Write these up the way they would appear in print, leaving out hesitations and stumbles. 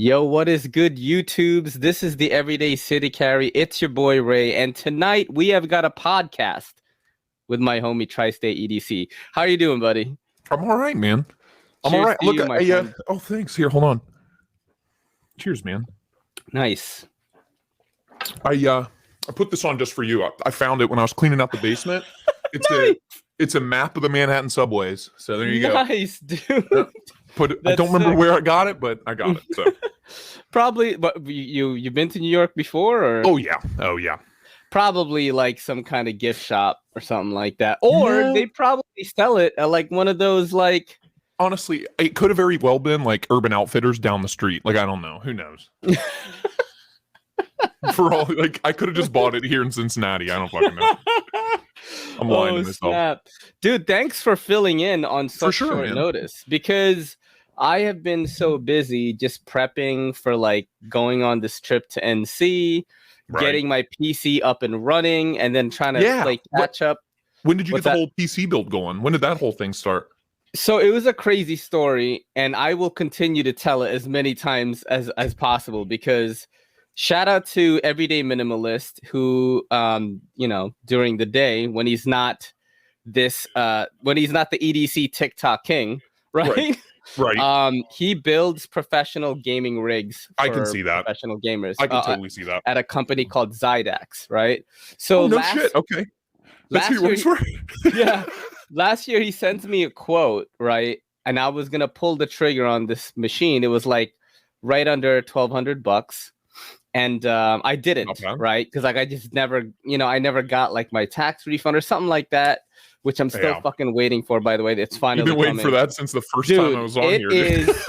Yo, what is good, YouTubes? This is the Everyday City Carry. It's your boy Ray, and tonight we have got a podcast with my homie Tri-State EDC. How are you doing, buddy? I'm all right, man. I'm Cheers all right. to Look, you, my friend. oh, thanks. Here, hold on. Cheers, man. Nice. I put this on just for you. I found it when I was cleaning out the basement. It's Nice. it's a map of the Manhattan subways. So there you go. Nice, dude. Yep. I don't remember sick. where I got it, but I got it. So Probably, but you've been to New York before, or oh yeah. probably like some kind of gift shop or something like that, or No. they probably sell it at like one of those like. Honestly, it could have very well been like Urban Outfitters down the street. Like I don't know. Who knows? For all like I could have just bought it here in Cincinnati. I don't fucking know. I'm lying to myself. Snap. Dude, thanks for filling in on such sure, short man. notice, because I have been so busy just prepping for like going on this trip to NC, Right. getting my PC up and running, and then trying to Yeah. like catch up. When did you What's get the that? whole PC build going? When did that whole thing start? So it was a crazy story, and I will continue to tell it as many times as possible, because shout out to Everyday Minimalist, who during the day when he's not the EDC TikTok king, right? Right. He builds professional gaming rigs for I can see that. professional gamers I can totally see that. at a company called Zydax, right? So Oh, no shit. Okay. That's who he works for? yeah. Last year he sent me a quote, right? And I was gonna pull the trigger on this machine. It was like right under $1,200. And I didn't, Okay. right? Because like I just never, I never got like my tax refund or something like that, which I'm still Yeah. fucking waiting for, by the way. It's finally You've been waiting coming. for that since the first Dude, time I was on it here. is.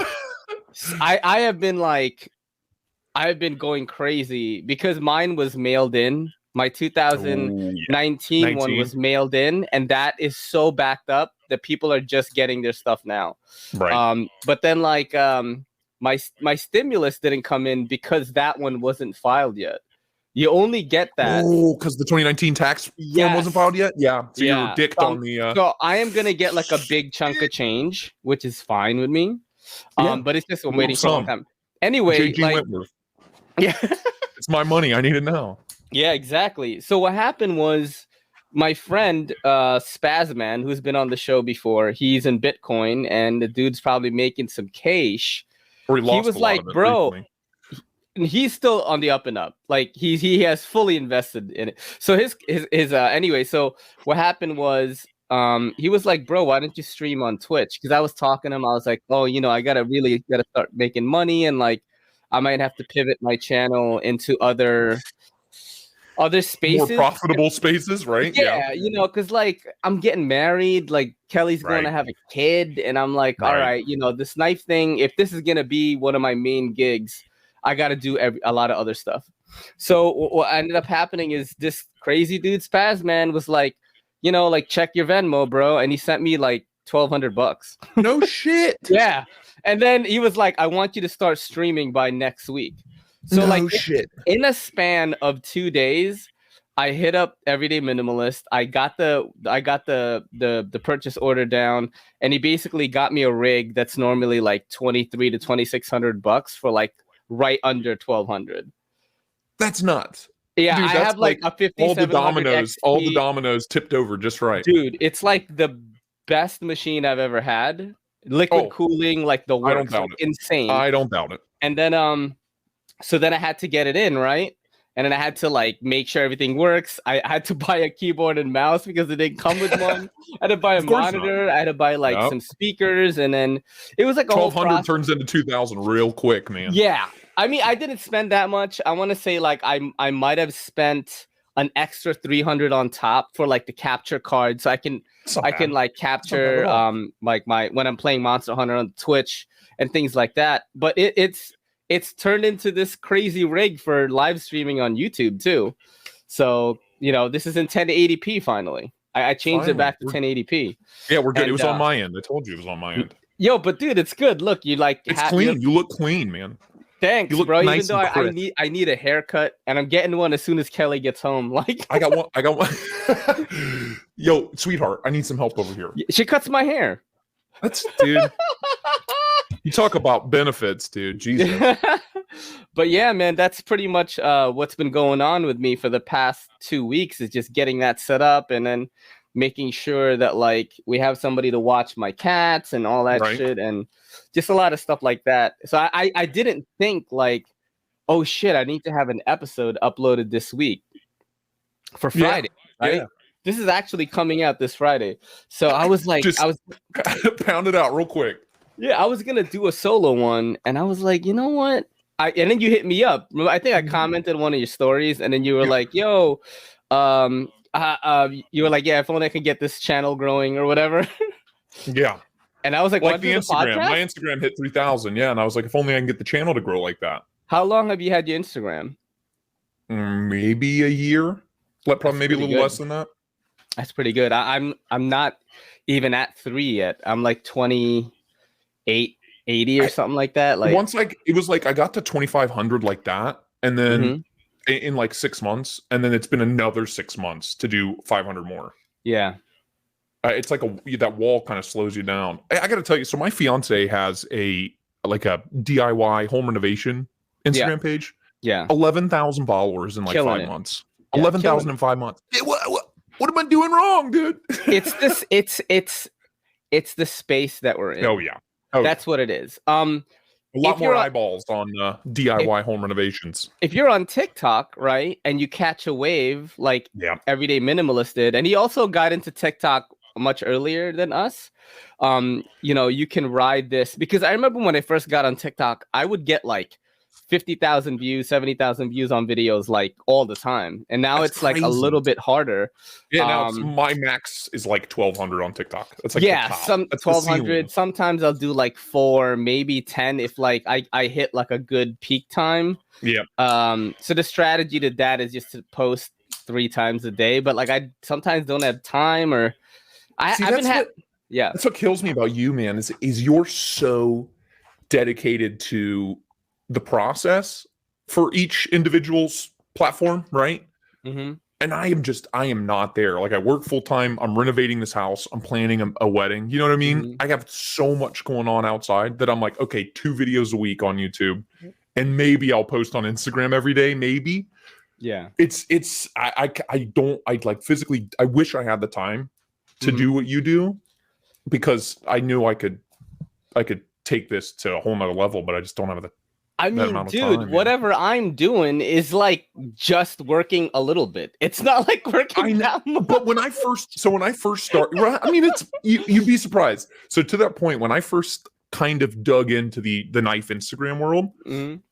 I have been going crazy because mine was mailed in. My 2019 one was mailed in, and that is so backed up that people are just getting their stuff now. Right. But then like my stimulus didn't come in because that one wasn't filed yet. You only get that. Oh, because the 2019 tax form wasn't filed yet? Yeah. So you're dicked on the... So I am going to get like a big chunk of change, which is fine with me. But it's just I'm waiting for a long time. Anyway, J.G. like... Wentworth. Yeah. It's my money. I need it now. Yeah, exactly. So what happened was my friend Spazman, who's been on the show before, he's in Bitcoin, and the dude's probably making some cash. Or he lost was a lot like, of it bro, recently. and he's still on the up and up. Like he has fully invested in it. So his anyway. So what happened was he was like, bro, why don't you stream on Twitch? Because I was talking to him. I was like, oh, I gotta start making money, and like I might have to pivot my channel into other spaces, More profitable spaces, right? Yeah, because like I'm getting married, like Kelly's going to have a kid, and I'm like, all right, this knife thing, if this is gonna be one of my main gigs, I got to do a lot of other stuff. So what ended up happening is this crazy dude Spazman was like, like check your Venmo, bro, and he sent me like $1,200. No shit. Yeah, and then he was like, I want you to start streaming by next week. So shit. In a span of 2 days, I hit up Everyday Minimalist. I got the purchase order down, and he basically got me a rig that's normally like $2,300 to $2,600 for like right under $1,200. That's nuts. Yeah, Dude, I have like a 5700 all the dominoes tipped over just right. Dude, it's like the best machine I've ever had. Liquid cooling, like the works. I don't doubt it. Insane. I don't doubt it. And then so then I had to get it in, right? And then I had to like make sure everything works. I had to buy a keyboard and mouse because it didn't come with one. I had to buy a monitor. I had to buy like some speakers, and then it was like a whole 1,200 turns into 2,000 real quick, man. Yeah, I mean, I didn't spend that much. I want to say like I might have spent an extra 300 on top for like the capture card, so I can like capture like when I'm playing Monster Hunter on Twitch and things like that. But it's turned into this crazy rig for live streaming on YouTube too. So, this is in 1080p finally. I changed it back to 1080p. Yeah, we're good. It was on my end. I told you it was on my end. Yo, but dude, it's good. Look, you like it's clean. You look clean, man. Thanks, you look bro. Nice Even though I need a haircut, and I'm getting one as soon as Kelly gets home. Like I got one. Yo, sweetheart, I need some help over here. She cuts my hair. That's dude. You talk about benefits, dude. Jesus. But yeah, man, that's pretty much what's been going on with me for the past 2 weeks is just getting that set up and then making sure that like we have somebody to watch my cats and all that shit and just a lot of stuff like that. So I didn't think like, oh shit, I need to have an episode uploaded this week for Friday, right? Yeah. This is actually coming out this Friday. So I was like, just pound it out real quick. Yeah, I was gonna do a solo one, and I was like, you know what? And then you hit me up. I think I commented one of your stories, and then you were like, "Yo, you were like, yeah, if only I could get this channel growing or whatever." Yeah. And I was like, the Instagram. My Instagram hit 3,000. Yeah, and I was like, if only I can get the channel to grow like that. How long have you had your Instagram? Maybe a year. Probably maybe a little less than that. That's pretty good. I'm not even at 3 yet. I'm like 28, 80 or something like that. Like once it was like I got to 2,500 like that, and then in like 6 months, and then it's been another 6 months to do 500 more. Yeah. It's like that wall kind of slows you down. I got to tell you, so my fiance has a DIY home renovation Instagram page. Yeah. 11,000 followers in like 5 months. 11,000 in 5 months. What am I doing wrong, dude? It's the space that we're in. Oh yeah. That's what it is. A lot more eyeballs on DIY home renovations. If you're on TikTok, right, and you catch a wave like Everyday Minimalist did, and he also got into TikTok much earlier than us. You can ride this, because I remember when I first got on TikTok, I would get like 50,000 views, 70,000 views on videos like all the time, and now it's crazy. Like a little bit harder. Yeah, now my max is like 1,200 on TikTok. That's like some 1,200. Sometimes I'll do like 4, maybe 10 if like I hit like a good peak time. Yeah. So the strategy to that is just to post 3 times a day, but like I sometimes don't have time, or that's what kills me about you, man. Is you're so dedicated to the process for each individual's platform, right? Mm-hmm. And I am not there. Like I work full time. I'm renovating this house. I'm planning a wedding. You know what I mean? Mm-hmm. I have so much going on outside that I'm like, okay, 2 videos a week on YouTube, and maybe I'll post on Instagram every day. Maybe. Yeah. I like physically. I wish I had the time to do what you do, because I knew I could take this to a whole nother level, but I just don't have the. I mean, dude, whatever I'm doing is like just working a little bit. It's not like working that much. But when I first started, I mean, it's you'd be surprised. So to that point, when I first kind of dug into the knife Instagram world,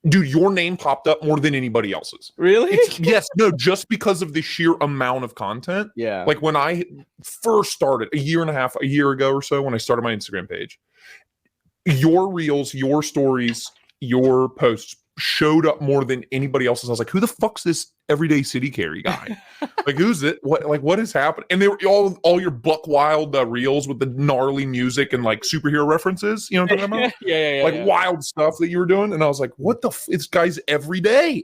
dude, your name popped up more than anybody else's. Really? Yes, no, just because of the sheer amount of content. Yeah. Like when I first started a year ago or so, when I started my Instagram page, your reels, your stories, your posts showed up more than anybody else's. I was like, who the fuck's this everyday city carry guy? Like, who's it? What has happened? And they were all your buck wild reels with the gnarly music and like superhero references. You know what I'm talking about? Yeah. Wild stuff that you were doing. And I was like, what the this guy's every day,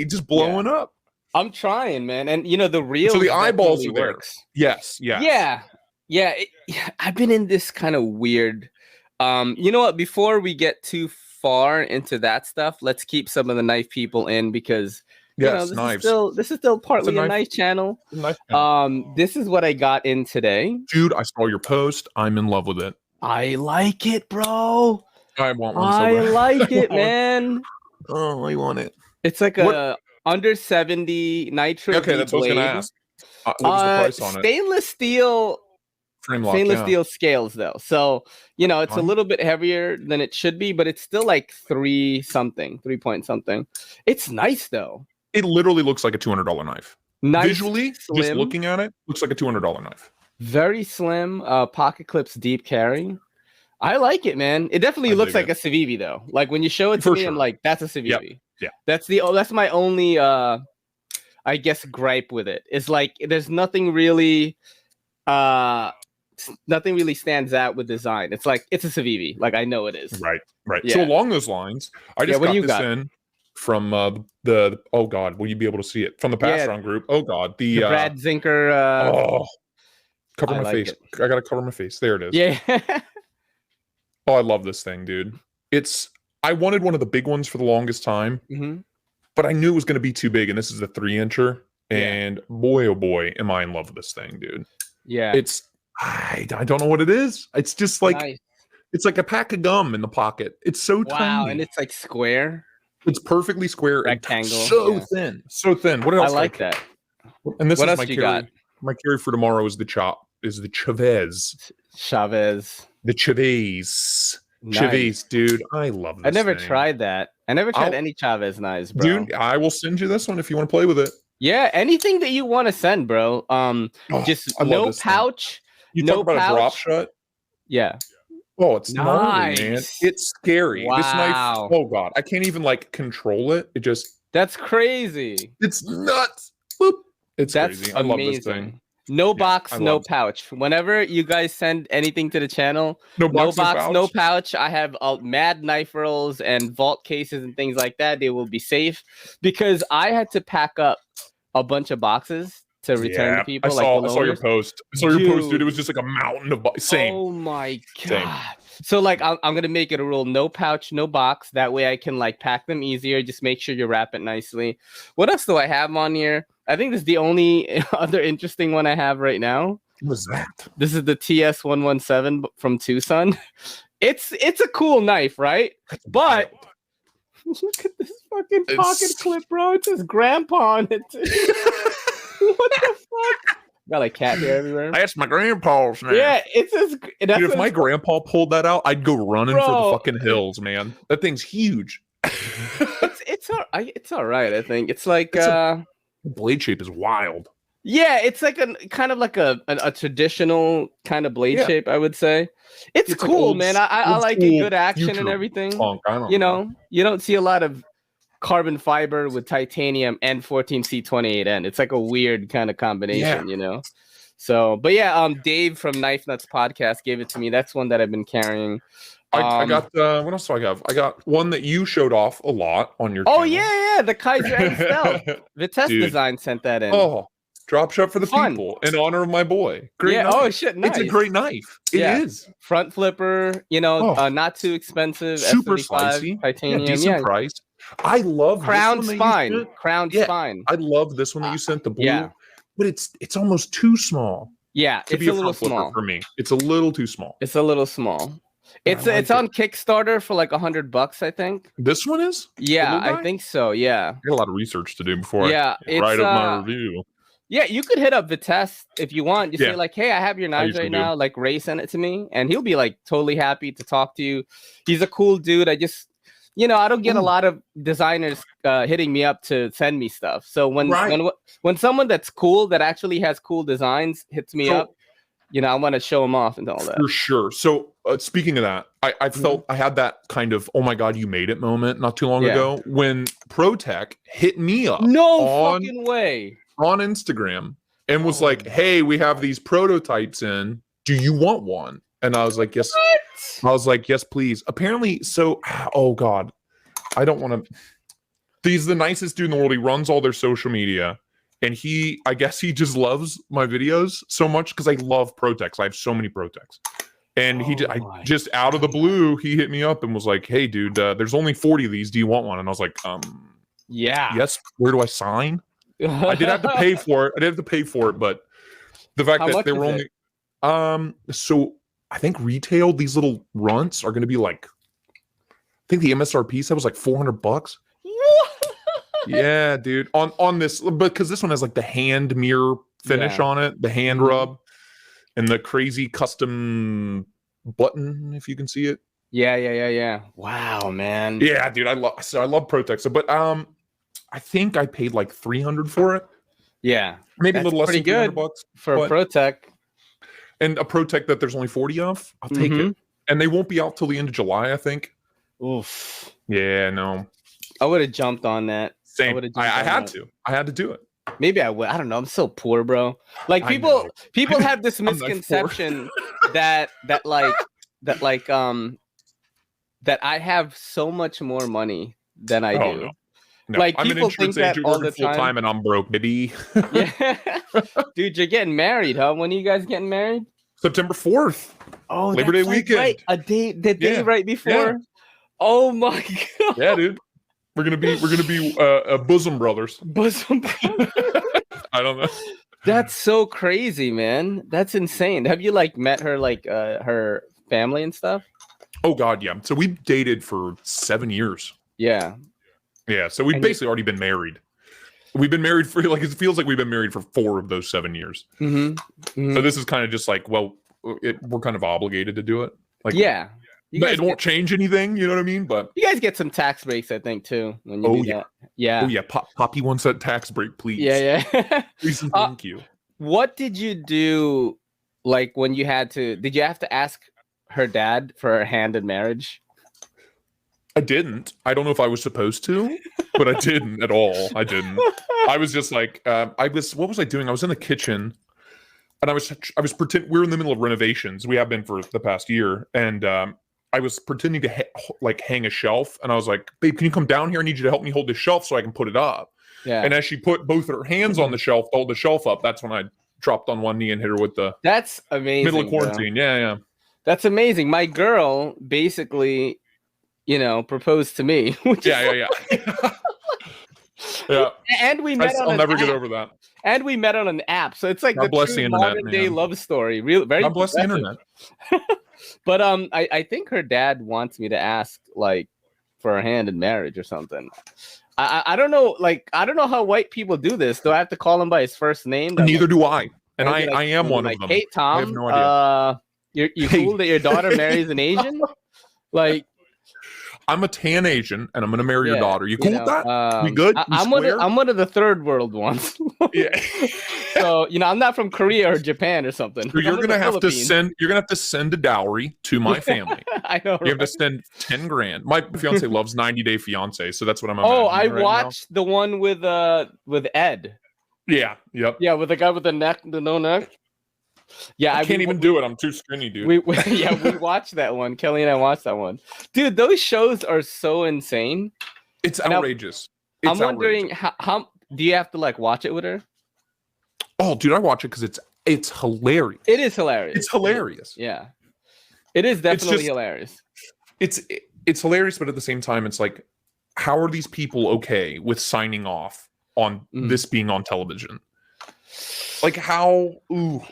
just blowing up. I'm trying, man. And the reels. So the eyeballs are there. Works. Yes. Yeah. I've been in this kind of weird. You know what? Before we get too far into that stuff, let's keep some of the knife people in, because this is still partly a knife channel. This is what I got in today. Dude, I saw your post. I'm in love with it. I like it, bro. I want one. I like it, man. Oh, I want it. It's like a under 70 nitro. Okay, that's what I was gonna ask. What was the price on it? Stainless steel. Stainless steel scales, though, so it's a little bit heavier than it should be, but it's still like 3 point something. It's nice, though. It literally looks like a $200 knife. Nice, visually, slim. Just looking at it, looks like a $200 knife. Very slim, pocket clips, deep carry. I like it, man. It definitely looks like a Civivi, though. Like when you show it to me, I'm like, that's a Civivi. Yeah. That's my only, I guess, gripe with it. Is like there's nothing really. Nothing really stands out with design. It's like it's a Civivi. Like I know it is. Right. Yeah. So along those lines, I just got this in from the oh god, will you be able to see it from the pass around group? Oh god, the Brad Zinker. Cover my face. I gotta cover my face. There it is. Yeah. Oh, I love this thing, dude. I wanted one of the big ones for the longest time, but I knew it was going to be too big, and this is a 3-incher. And boy, oh boy, am I in love with this thing, dude. Yeah. I don't know what it is. It's just like it's like a pack of gum in the pocket. It's so tiny. And it's like square. It's perfectly square. Rectangle. So thin. So thin. What else? I like that. And this what is else my you carry. got? My carry for tomorrow is the Chavez. Chavez. The Chavez. Nice. Chavez, dude. I love this. I never thing. tried that. I never tried any Chavez knives, bro. Dude, I will send you this one if you want to play with it. Yeah, anything that you want to send, bro. Just no pouch. You talk about a drop shot? Yeah. Oh, it's gnarly, man. It's scary. Wow. This knife, oh god, I can't even like control it. It just That's crazy. It's nuts. Boop. That's crazy. I love this thing. No box, no pouch. Whenever you guys send anything to the channel, no box, no pouch. I have mad knife rolls and vault cases and things like that. They will be safe because I had to pack up a bunch of boxes to return to people. I saw your post. I saw your post, dude. It was just like a mountain of same. Oh my god. So like I'm gonna make it a rule: no pouch, no box. That way I can like pack them easier. Just make sure you wrap it nicely. What else do I have on here? I think this is the only other interesting one I have right now. What is that? This is the TS117 from Tucson. It's a cool knife, right? But look at this fucking pocket clip, bro. It says grandpa on it. What the fuck? Got like cat hair everywhere. That's my grandpa's now. Yeah, it says. Dude, if my grandpa pulled that out, I'd go running for the fucking hills, man. That thing's huge. It's all right. I think it's like the blade shape is wild. Yeah, it's like a kind of like a traditional kind of blade shape, I would say. It's cool, like man. I like a good action and everything. You know, you don't see a lot of carbon fiber with titanium and 14C28N. It's like a weird kind of combination, you know. So, but yeah, Dave from Knife Nuts Podcast gave it to me. That's one that I've been carrying. I got what else do I have? I got one that you showed off a lot on your channel. Yeah, the Kaiser M Stealth. Vitesse Design sent that in. Oh, drop shot for the people in honor of my boy. Great knife. Oh shit, nice. It's a great knife. It is. Front flipper, you know, not too expensive. Super S35, slicey. Titanium. Decent price. I love crown this one spine. Crown spine. I love this one that you sent, the blue. Yeah. But it's almost too small. Yeah, to be a little small for me. It's a little too small. It's a little small. It's on Kickstarter for like $100, I think. This one is? Yeah, I think so. Yeah. I got a lot of research to do before I write up my review. Yeah, you could hit up Vitesse if you want. You say like, hey, I have your knives right now. Like Ray sent it to me, and he'll be like totally happy to talk to you. He's a cool dude. I just, you know, I don't get a lot of designers hitting me up to send me stuff. So when someone that's cool, that actually has cool designs, hits me up, you know, I want to show them off and all that. For sure. So speaking of that, I felt I had that kind of, oh my God, you made it moment not too long ago when ProTech hit me up. No fucking way. On Instagram and was like, hey, we have these prototypes in. Do you want one? And I was like, yes. What? I was like, yes, please. Apparently, so, oh God, I don't want to. He's the nicest dude in the world. He runs all their social media. And I guess he just loves my videos so much because I love ProTechs. I have so many ProTechs. And just out of the blue, he hit me up and was like, hey, dude, there's only 40 of these. Do you want one? And I was like, yes. Where do I sign? I did have to pay for it. But the fact that they were only, so I think retail, these little runts are going to be like, I think the MSRP said was like $400. Yeah, dude. On this, because this one has like the hand mirror finish on it, the hand rub, and the crazy custom button, if you can see it. Yeah. Wow, man. Yeah, dude. I love ProTech. So, but I think I paid like $300 for it. Yeah, maybe a little less than $300 for a ProTech. And a ProTech that there's only 40 of. I'll take it. And they won't be out till the end of July, I think. Oof. Yeah, no. I would have jumped on that. Same. I had to. I had to do it. Maybe I would. I don't know. I'm so poor, bro. Like people have this misconception that I have so much more money than I do. No, like I'm people think that all the time, and I'm broke, baby. Yeah, dude, you're getting married, huh? When are you guys getting married? September 4th. Oh, Labor Day weekend. Right. The day right before. Oh my god. Yeah, dude. We're gonna be bosom brothers. Bosom. I don't know. That's so crazy, man. That's insane. Have you like met her, like her family and stuff? Oh god, yeah. So we dated for 7 years. Yeah. Yeah. So we've basically already been married. We've been married for like, it feels like we've been married for 4 of those 7 years. Mm-hmm. Mm-hmm. So this is kind of just like, well, we're kind of obligated to do it. Like, yeah. It won't change anything, you know what I mean? But you guys get some tax breaks, I think, too, when you do that. Yeah. Oh yeah, Poppy wants that tax break, please. Yeah. Please and thank you. What did you do, like, when you had to? Did you have to ask her dad for her hand in marriage? I didn't. I don't know if I was supposed to, but I didn't at all. I didn't. I was just like, what was I doing? I was in the kitchen, and I was pretending. We were in the middle of renovations. We have been for the past year, and I was pretending to hang a shelf, and I was like, "Babe, can you come down here? I need you to help me hold this shelf so I can put it up." Yeah. And as she put both her hands on the shelf to hold the shelf up, that's when I dropped on one knee and hit her with the. That's amazing. Middle of quarantine, bro. yeah. That's amazing. My girl basically, proposed to me. Yeah. Yeah. And we met. I'll never get over that. And we met on an app, so it's like God bless true the internet, modern day man. love story. Real, very. God bless the internet. But I think her dad wants me to ask, like, for her hand in marriage or something. I don't know, like, I don't know how white people do this. Do I have to call him by his first name? Neither do I. And I am one of them. Hey Tom, I have no idea. You cool that your daughter marries an Asian? Like, I'm a tan Asian, and I'm gonna marry your daughter. You cool with that? We good? I'm one of the third world ones. Yeah. So I'm not from Korea or Japan or something. So you're gonna have to send a dowry to my family. I know. You have to send 10 grand. My fiance loves 90 Day Fiance, so that's what I'm. Oh, I watched the one with Ed. Yeah. Yep. Yeah, with the guy with the no neck. Yeah, I can't even do it. I'm too skinny, dude. We watched that one. Kelly and I watched that one. Dude, those shows are so insane. It's outrageous. I'm wondering how do you have to like watch it with her? Oh, dude, I watch it because it's hilarious. It is hilarious. It's hilarious. Yeah, it is definitely hilarious. It's hilarious, but at the same time, it's like, how are these people okay with signing off on this being on television? Like how?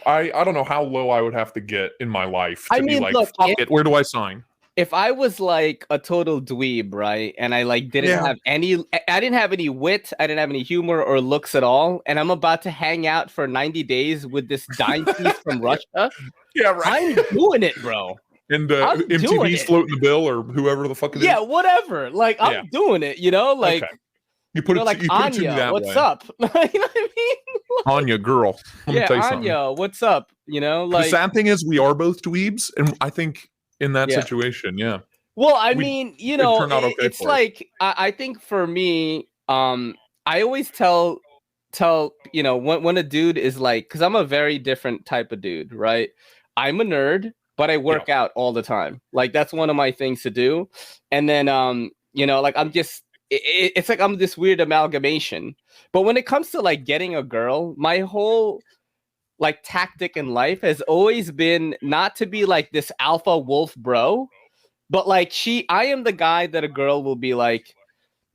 I don't know how low I would have to get in my life to be like, fuck it. Where do I sign? If I was like a total dweeb, right, and I like didn't have any wit, I didn't have any humor or looks at all, and I'm about to hang out for 90 days with this dime piece from Russia, yeah, right. I'm doing it, bro. And MTV's floating the bill or whoever the fuck it is. Yeah, whatever. Like I'm doing it, like. Okay. You put it like you Anya, put it to me that what's way. up? You know what I mean? Anya, girl. Let me tell you something. Anya, what's up? Like the sad thing is we are both dweebs, and I think in that situation, Well, I mean, it's like I think for me, I always tell when a dude is like, because I'm a very different type of dude, right? I'm a nerd, but I work out all the time. Like that's one of my things to do. And then like I'm just. It's like I'm this weird amalgamation. But when it comes to like getting a girl, my whole like tactic in life has always been not to be like this alpha wolf bro, but like I am the guy that a girl will be like,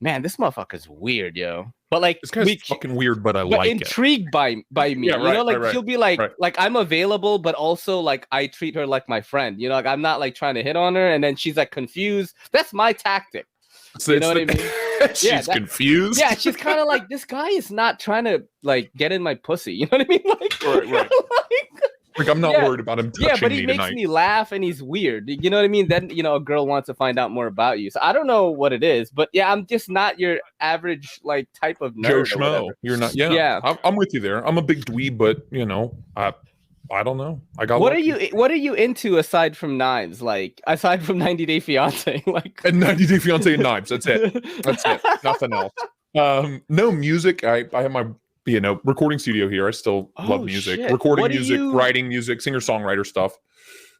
man, this motherfucker's weird, yo. But like this guy's fucking weird, but I like intrigued it. by me. Yeah, she'll be like, I'm available, but also like I treat her like my friend. Like I'm not like trying to hit on her, and then she's like confused. That's my tactic. So you know what I mean? She's confused. Yeah, she's kind of like, this guy is not trying to like get in my pussy. You know what I mean? Like, right. Like I'm not worried about him touching me. Yeah, but he makes me laugh and he's weird. You know what I mean? Then a girl wants to find out more about you. So I don't know what it is, but yeah, I'm just not your average like type of nerd. Joe Schmo. You're not. Yeah. I'm with you there. I'm a big dweeb, but I don't know. I got. What are you into aside from knives? Like aside from 90 Day Fiance, like and 90 Day Fiance and knives. That's it. Nothing else. No music. I have my recording studio here. I still love music. Shit. Recording music, writing music, singer-songwriter stuff.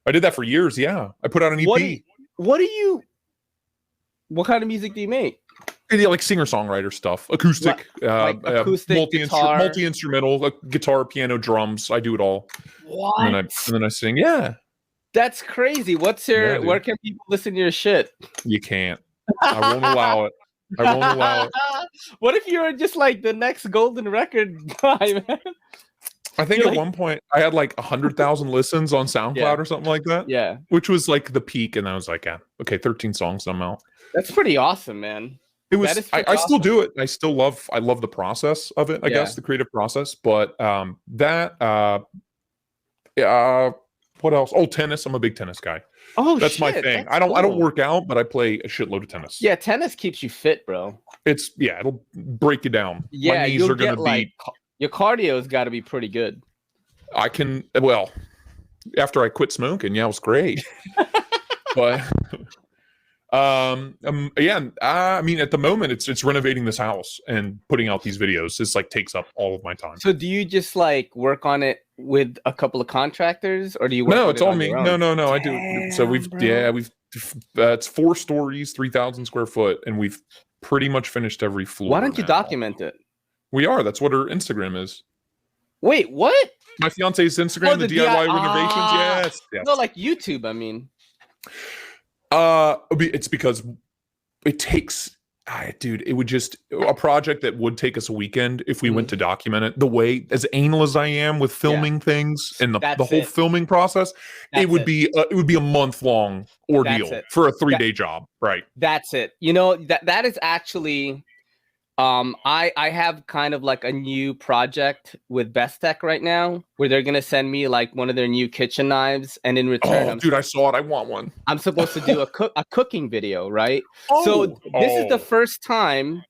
I did that for years. Yeah. I put out an EP. What kind of music do you make? Like singer-songwriter stuff, acoustic, multi-instrumental, guitar, piano, drums. I do it all. What? And then I sing. Yeah. That's crazy. Where can people listen to your shit? You can't. I won't allow it. I won't allow it. What if you're just like the next golden record guy, man? I think at one point I had like 100,000 listens on SoundCloud or something like that. Yeah. Which was like the peak. And I was like, okay, 13 songs somehow. That's pretty awesome, man. It was, I still do it. I love the process of it, I guess, the creative process. But what else? Oh, tennis. I'm a big tennis guy. Oh, that's my thing. I don't work out, but I play a shitload of tennis. Yeah, tennis keeps you fit, bro. It'll break you down. Yeah, my knees are gonna be. Your cardio's got to be pretty good. After I quit smoking, it was great. But yeah, I mean, at the moment, it's renovating this house and putting out these videos. It's like takes up all of my time. So do you just like work on it with a couple of contractors, or do you? It's all me. No. Damn, I do. So we've it's 4 stories, 3,000 square foot, and we've pretty much finished every floor. Why don't you document it? We are. That's what her Instagram is. Wait, what? My fiance's Instagram, the DIY renovations. Yes. No, like YouTube. I mean, it's because it takes. Dude, it would just a project that would take us a weekend if we went to document it. The way as anal as I am with filming things and the whole filming process, it would be a month-long ordeal for a 3-day job. Right. That's it. You know, that is actually. I have kind of like a new project with Best Tech right now where they're going to send me like one of their new kitchen knives. And in return, I saw it. I want one. I'm supposed to do a cooking video, right? So this is the first time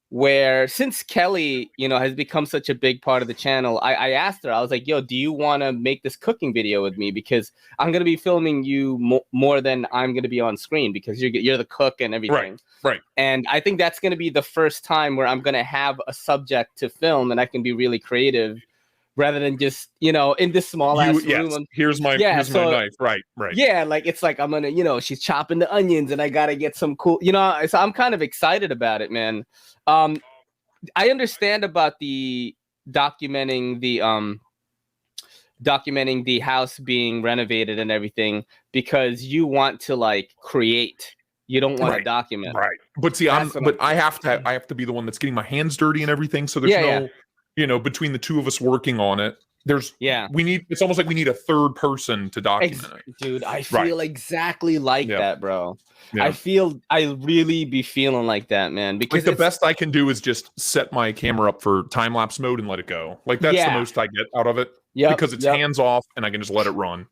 where since Kelly, has become such a big part of the channel, I asked her, I was like, yo, do you want to make this cooking video with me? Because I'm going to be filming you more than I'm going to be on screen because you're the cook and everything. Right. And I think that's going to be the first time where I'm going to have a subject to film and I can be really creative rather than just, in this small ass room. Here's my knife. Right. Yeah. Like, it's like, I'm going to, she's chopping the onions and I got to get some cool, so I'm kind of excited about it, man. I understand about the documenting the house being renovated and everything because you want to like create. You don't want to document. Right. But see, I have to be the one that's getting my hands dirty and everything. So there's between the two of us working on it, it's almost like we need a third person to document it. Dude, I feel exactly like that, bro. Yeah. I really be feeling like that, man. Because like the best I can do is just set my camera up for time lapse mode and let it go. Like that's the most I get out of it. Yeah. Because it's hands off and I can just let it run.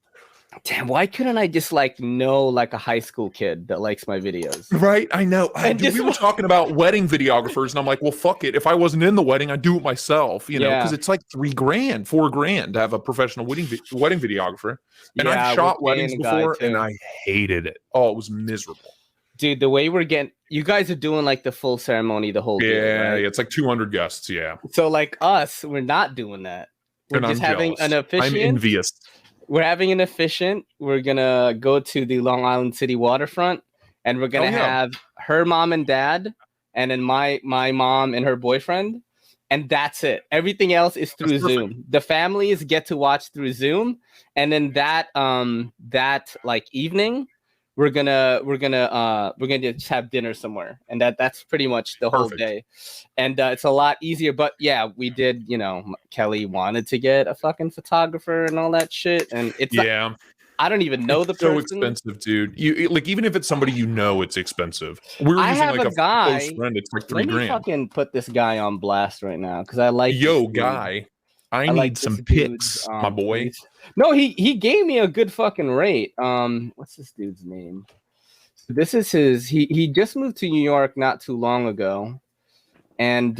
Damn, why couldn't I just know like a high school kid that likes my videos? Right, I know. Dude, we were talking about wedding videographers, and I'm like, well, fuck it. If I wasn't in the wedding, I'd do it myself, because it's like $3,000, $4,000 to have a professional wedding videographer. And I've shot weddings before, and I hated it. Oh, it was miserable. Dude, the way you guys are doing like the full ceremony, the whole day, right? It's like 200 guests, So like us, we're not doing that. We're just having an officiant. I'm envious. We're having an officiant. We're going to go to the Long Island City waterfront and we're going to have her mom and dad and then my mom and her boyfriend. And that's it. Everything else is through Zoom. The families get to watch through Zoom. And then that like evening, we're gonna just have dinner somewhere. And that's pretty much the whole day. And it's a lot easier. But yeah, we did, Kelly wanted to get a fucking photographer and all that shit. And it's I don't even know the person. So expensive, dude. You like even if it's somebody it's expensive. I have a guy. Close friend, it's like $3,000. Let me fucking put this guy on blast right now because I like. Yo, guy, I need some pics, my boy. No, he gave me a good fucking rate. What's this dude's name? So this is his. He just moved to New York not too long ago, and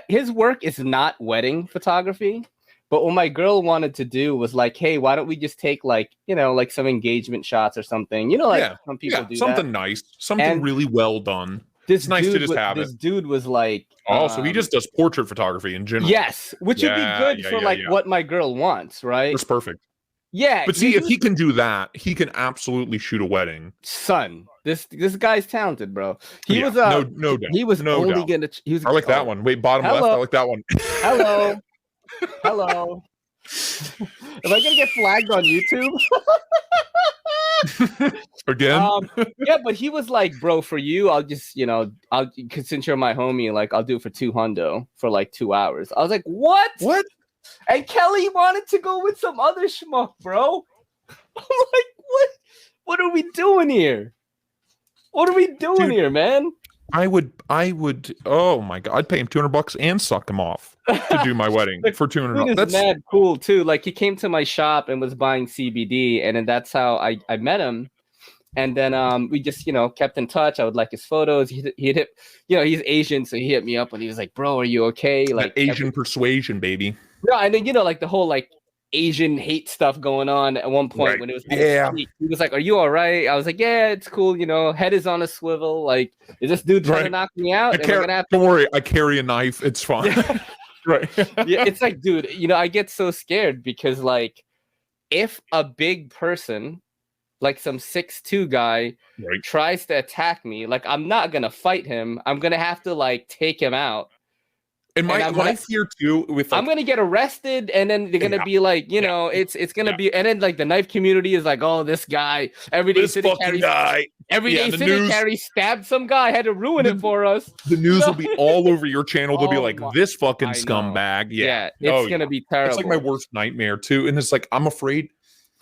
his work is not wedding photography. But what my girl wanted to do was like, hey, why don't we just take like some engagement shots or something? Some people do something nice, something really well done. It's nice to just have it. This dude was like, so he just does portrait photography in general. Yes, which would be good for what my girl wants, right? That's perfect. Yeah, but see, if he can do that, he can absolutely shoot a wedding. Son, this guy's talented, bro. He was no doubt. He was only gonna. I like that one. Wait, bottom left. I like that one. Hello. Am I gonna get flagged on YouTube? Again? Yeah, but he was like, bro, for you, I'll just, cause since you're my homie, like I'll do it for $200 for like 2 hours. I was like, what? And Kelly wanted to go with some other schmuck, bro. I'm like, what? What are we doing here? What are we doing here, man? I would. Oh my god, I'd pay him $200 and suck him off to do my wedding for $200. That's mad cool too. Like he came to my shop and was buying CBD, and then that's how I met him. And then we just kept in touch. I would like his photos. He'd hit, he's Asian, so he hit me up and he was like, "Bro, are you okay?" Like that Asian persuasion, baby. No, and then like the whole like Asian hate stuff going on at one point when it was he was like, "Are you all right?" I was like, "Yeah, it's cool, head is on a swivel. Like, is this dude trying to knock me out?" Don't worry, I carry a knife, it's fine. Right. Yeah, it's like, dude, I get so scared because like if a big person like some 6'2" guy tries to attack me, like I'm not gonna fight him, I'm gonna have to like take him out. And my fear too with like, I'm gonna get arrested, and then they're gonna be like, it's gonna be, and then like the knife community is like, oh, this guy everyday city carry stabbed some guy, had to ruin it for us. The news will be all over your channel. They'll be like, this fucking scumbag. Yeah, it's gonna be terrible. It's like my worst nightmare too, and it's like I'm afraid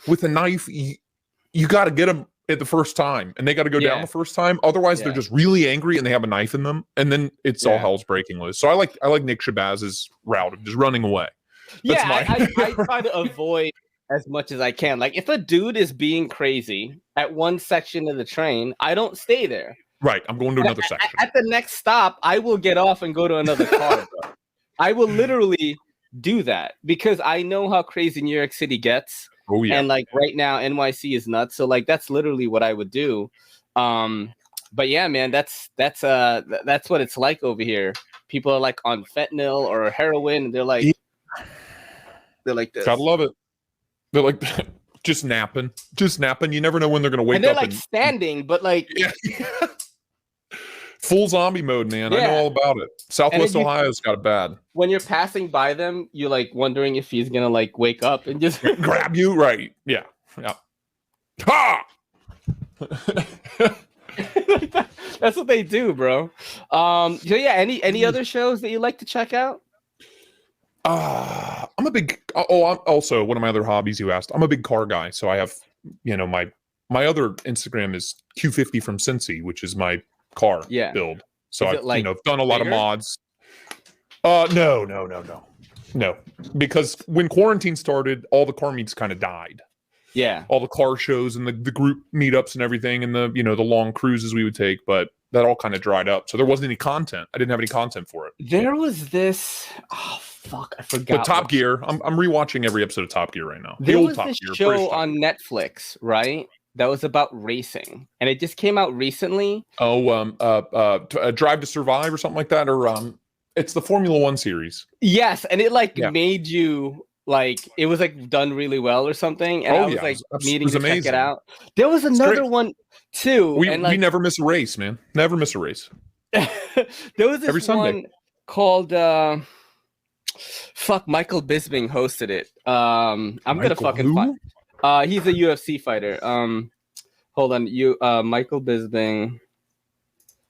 with a knife, you got to get them at the first time, and they got to go down the first time. Otherwise, they're just really angry and they have a knife in them, and then it's all hell's breaking loose. So I like Nick Shabazz's route of just running away. I try to avoid as much as I can. Like if a dude is being crazy at one section of the train, I don't stay there. Right, I'm going to another section. At the next stop, I will get off and go to another car. Bro. I will literally do that because I know how crazy New York City gets. Oh yeah. And like right now NYC is nuts. So like that's literally what I would do. But yeah, man, that's what it's like over here. People are like on fentanyl or heroin, and they're like this. Gotta love it. They're like just napping. You never know when they're gonna wake up. And they're like standing, but like full zombie mode, man. I know all about it. Southwest Ohio's got it bad. When you're passing by them, you're like wondering if he's gonna like wake up and just grab you, right? Yeah. Ha! That's what they do, bro. So yeah, any other shows that you like to check out? I'm a big. I'm also one of my other hobbies. You asked. I'm a big car guy, so I have, my other Instagram is Q50 from Cincy, which is my car build. So I've done a lot of mods. No, because when quarantine started, all the car meets kind of died. Yeah, all the car shows and the group meetups and everything, and the the long cruises we would take, but that all kind of dried up. So there wasn't any content. I didn't have any content for it. There was this. Oh fuck, I forgot. But Top Gear. I'm rewatching every episode of Top Gear right now. There was this show on Netflix, right? That was about racing, and it just came out recently. Drive to Survive or something like that, or it's the Formula One series. Yes, and it made you like it was like done really well or something, and I was like needing to check it out. There was another one too. We never miss a race, man. Never miss a race. There was this one called Michael Bisping hosted it. I'm gonna fucking find. He's a UFC fighter. Hold on, Michael Bisping.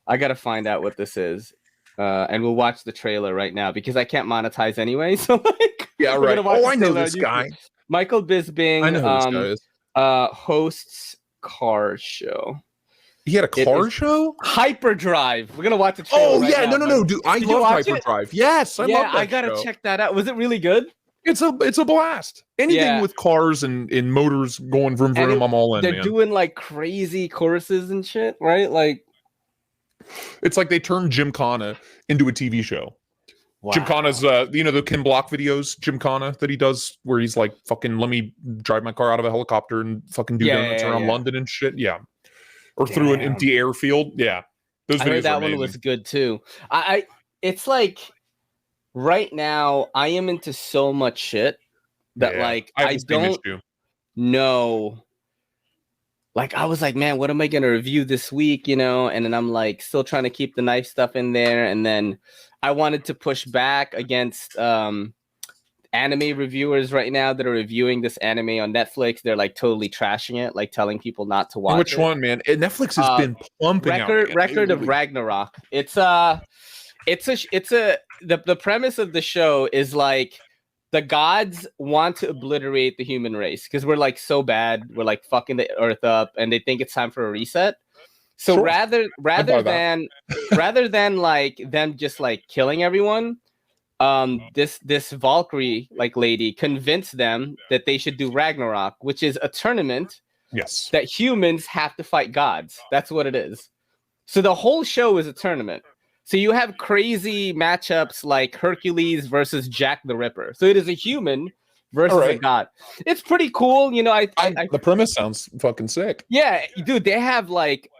I gotta find out what this is, and we'll watch the trailer right now because I can't monetize anyway. So right. Oh, I know this guy. Michael Bisping. I know who this guy is. Hosts car show. He had a car show? Hyperdrive. We're gonna watch the trailer. Oh yeah, no, dude. I love Hyperdrive. Yes, I love that. I gotta check that out. Was it really good? It's a blast. Anything with cars and motors going vroom vroom, I'm all in. They're doing like crazy courses and shit, right? Like it's like they turned Gymkhana into a TV show. Wow. Gymkhana's the Kim Block videos, Gymkhana that he does where he's like fucking let me drive my car out of a helicopter and fucking do donuts around London and shit. Yeah. Or through an empty airfield. Yeah. Those videos I heard that one was good too. It's like right now I am into so much shit that like I don't know. Like I was like, man, what am I gonna review this week? And then I'm like still trying to keep the knife stuff in there, and then I wanted to push back against anime reviewers right now that are reviewing this anime on Netflix. They're like totally trashing it, like telling people not to watch Which it. one, man? Netflix has been pumping Record of Ragnarok. The premise of the show is like the gods want to obliterate the human race because we're like so bad. We're like fucking the earth up, and they think it's time for a reset. So Sure. rather than like them just like killing everyone, this Valkyrie like lady convinced them that they should do Ragnarok, which is a tournament. Yes. That humans have to fight gods. That's what it is. So the whole show is a tournament. So you have crazy matchups like Hercules versus Jack the Ripper. So it is a human versus a god. It's pretty cool. You know, the premise sounds fucking sick. Yeah, dude, they have like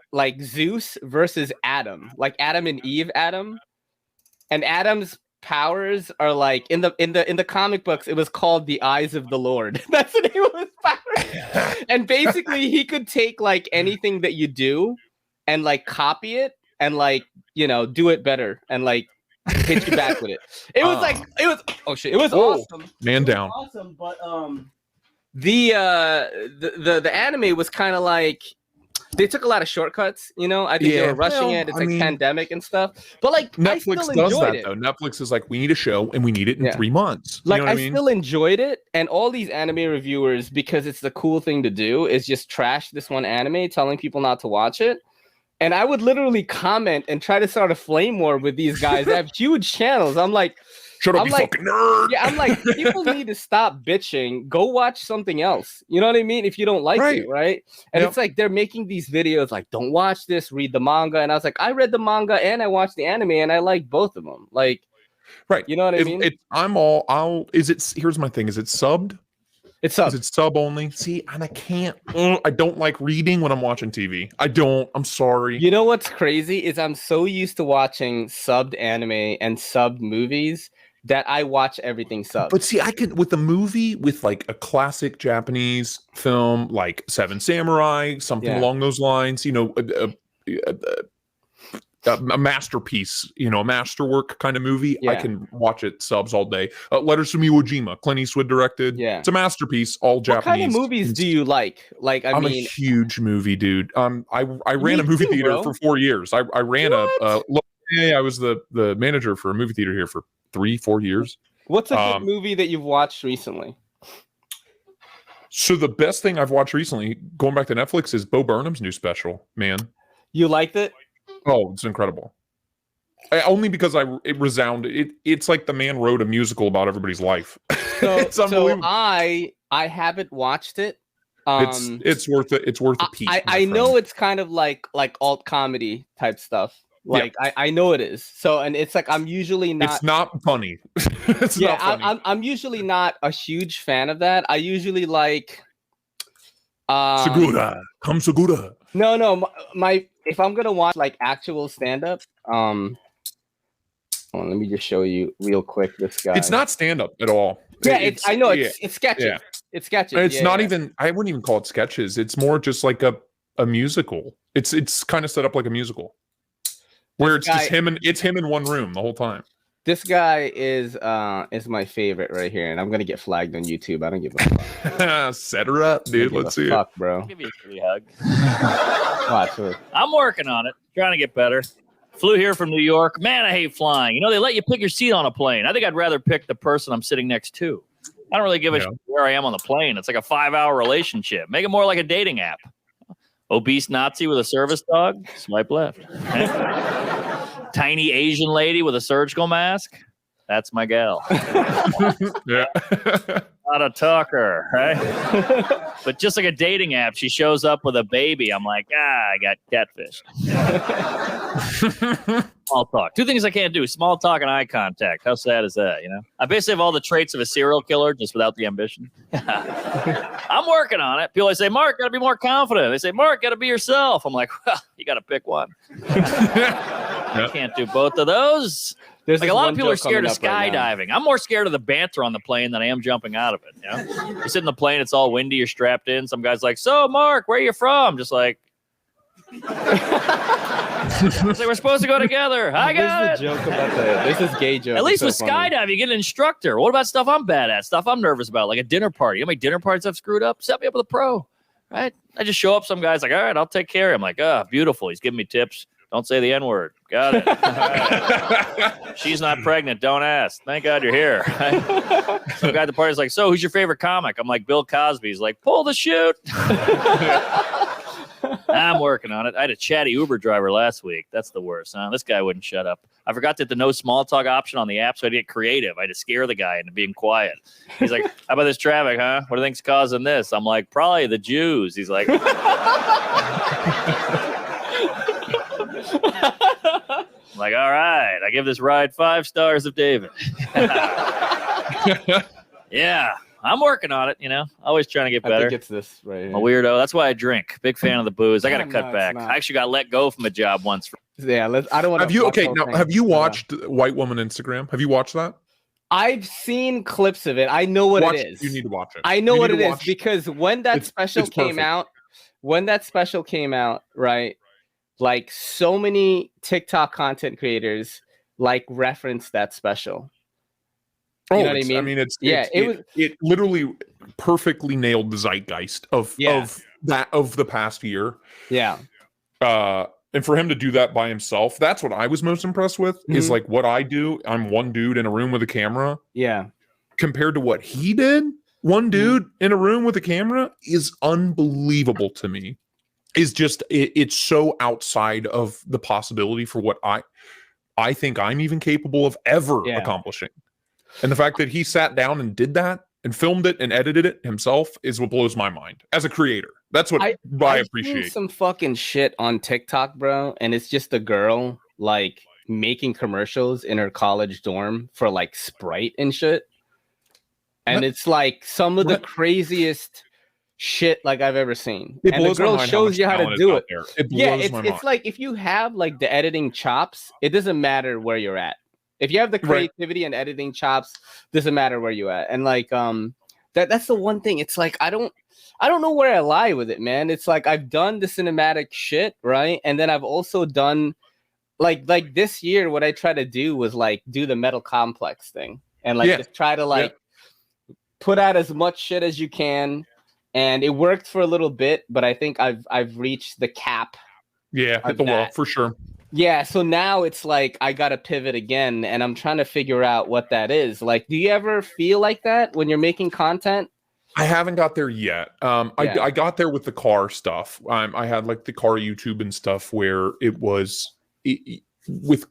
Zeus versus Adam, like Adam and Eve Adam. And Adam's powers are like in the comic books, it was called the Eyes of the Lord. That's the name of his power. And basically he could take like anything that you do and like copy it and like, you know, do it better and like hit you back with it. It was awesome. Man down. Awesome, but the anime was kind of like they took a lot of shortcuts, you know. I think they were rushing it. It's pandemic and stuff. But like Netflix does that though. Netflix is like, we need a show and we need it in 3 months. Like you know I still enjoyed it, and all these anime reviewers, because it's the cool thing to do, is just trash this one anime, telling people not to watch it. And I would literally comment and try to start a flame war with these guys. They have huge channels. I'm like, shut up, you fucking nerd. Yeah, I'm like, people need to stop bitching. Go watch something else. You know what I mean? If you don't like it, right? And it's like they're making these videos like, don't watch this, read the manga. And I was like, I read the manga and I watched the anime and I like both of them. Like, you know what I mean? Here's my thing. Is it subbed? It's sub. Is it sub only? See, and I don't like reading when I'm watching TV. I'm sorry. You know what's crazy is I'm so used to watching subbed anime and subbed movies that I watch everything subbed. But see, I can with a movie with like a classic Japanese film like Seven Samurai, something along those lines, you know, a masterpiece, you know, a masterwork kind of movie. I can watch it subs all day. Letters from Iwo Jima, Clint Eastwood directed. Yeah, it's a masterpiece. All Japanese. What kind of movies do you like? Like, I'm a huge movie dude. I ran a movie theater for 4 years. I ran I was the manager for a movie theater here for 3-4 years. What's a good movie that you've watched recently? So the best thing I've watched recently, going back to Netflix, is Bo Burnham's new special. Man, you liked it? Oh, it's incredible. Only because it resounded. It's like the man wrote a musical about everybody's life. It's unbelievable. So I haven't watched it. It's worth it. It's worth a piece. I know it's kind of like alt comedy type stuff. Like I know it is. So, and it's like I'm usually not. It's not funny. It's not funny. I'm usually not a huge fan of that. I usually like. Segura, come Segura. No, my if I'm gonna watch like actual stand up, hold on, let me just show you real quick this guy. It's not stand up at all. Yeah, I know it's sketches. Yeah. It's sketches. It's not even. I wouldn't even call it sketches. It's more just like a musical. It's kind of set up like a musical, where just him in one room the whole time. This guy is my favorite right here, and I'm gonna get flagged on YouTube. I don't give a fuck. Set her up, dude. Let's see it, bro. I'll give you a free hug. Watch it. I'm working on it, trying to get better. Flew here from New York. Man, I hate flying. You know, they let you pick your seat on a plane. I think I'd rather pick the person I'm sitting next to. I don't really give a shit where I am on the plane. It's like a 5-hour relationship. Make it more like a dating app. Obese Nazi with a service dog? Swipe left. Tiny Asian lady with a surgical mask? That's my gal. Yeah. Not a talker, right? But just like a dating app, she shows up with a baby. I'm like, I got catfished. Small talk. 2 things I can't do: small talk and eye contact. How sad is that? You know, I basically have all the traits of a serial killer, just without the ambition. I'm working on it. People always say, Mark, gotta be more confident. They say, Mark, gotta be yourself. I'm like, well, you gotta pick one. I can't do both of those. There's like a lot of people are scared of skydiving. Right, I'm more scared of the banter on the plane than I am jumping out of it. You know? You sit in the plane, it's all windy, you're strapped in. Some guy's like, so Mark, where are you from? Just like, It's like we're supposed to go together. I got it. Joke about this is gay joke. At least with so funny. skydiving, you get an instructor. What about stuff I'm bad at? Stuff I'm nervous about, like a dinner party. You know how many dinner parties I've screwed up? Set me up with a pro, right? I just show up. Some guy's like, all right, I'll take care of him. I'm like, beautiful. He's giving me tips. Don't say the N-word. Got it. Right. She's not pregnant. Don't ask. Thank God you're here. Right? Some guy at the party's like, so who's your favorite comic? I'm like, Bill Cosby. He's like, pull the chute. I'm working on it. I had a chatty Uber driver last week. That's the worst, huh? This guy wouldn't shut up. I forgot that the no small talk option on the app, so I had to get creative. I had to scare the guy into being quiet. He's like, how about this traffic, huh? What do you think's causing this? I'm like, probably the Jews. He's like... I'm like, all right, I give this ride 5 stars of David. Yeah, I'm working on it, always trying to get better. I think it's this right here. I'm a weirdo. That's why I drink. Big fan of the booze. I got to cut back. Not. I actually got let go from a job once. Yeah, I don't want to. Have you watched White Woman Instagram? Have you watched that? I've seen clips of it. I know what it is. You need to watch it. I know what it is because when that special came out, right? Like so many TikTok content creators referenced that special. You know what I mean? I mean, it literally perfectly nailed the zeitgeist of the past year. Yeah. And for him to do that by himself, that's what I was most impressed with. Is like what I do. I'm one dude in a room with a camera. Yeah. Compared to what he did, one dude in a room with a camera is unbelievable to me. Is just it's so outside of the possibility for what I think I'm even capable of ever accomplishing. And the fact that he sat down and did that and filmed it and edited it himself is what blows my mind as a creator. That's what I appreciate. Seen some fucking shit on TikTok, bro, and it's just a girl making commercials in her college dorm for Sprite and shit. And it's some of the craziest shit I've ever seen. And the girl shows you how to do it. It's like if you have the editing chops, it doesn't matter where you're at. If you have the creativity and editing chops, doesn't matter where you're at. And that's the one thing. It's I don't know where I lie with it, man. It's I've done the cinematic shit, right? And then I've also done this year, what I try to do was do the Metal Complex thing and just try to put out as much shit as you can. And it worked for a little bit, but I think I've reached the cap. Yeah, hit the wall for sure. Yeah, so now it's I gotta pivot again, and I'm trying to figure out what that is. Do you ever feel like that when you're making content? I haven't got there yet. I got there with the car stuff. I had the car YouTube and stuff where it was with.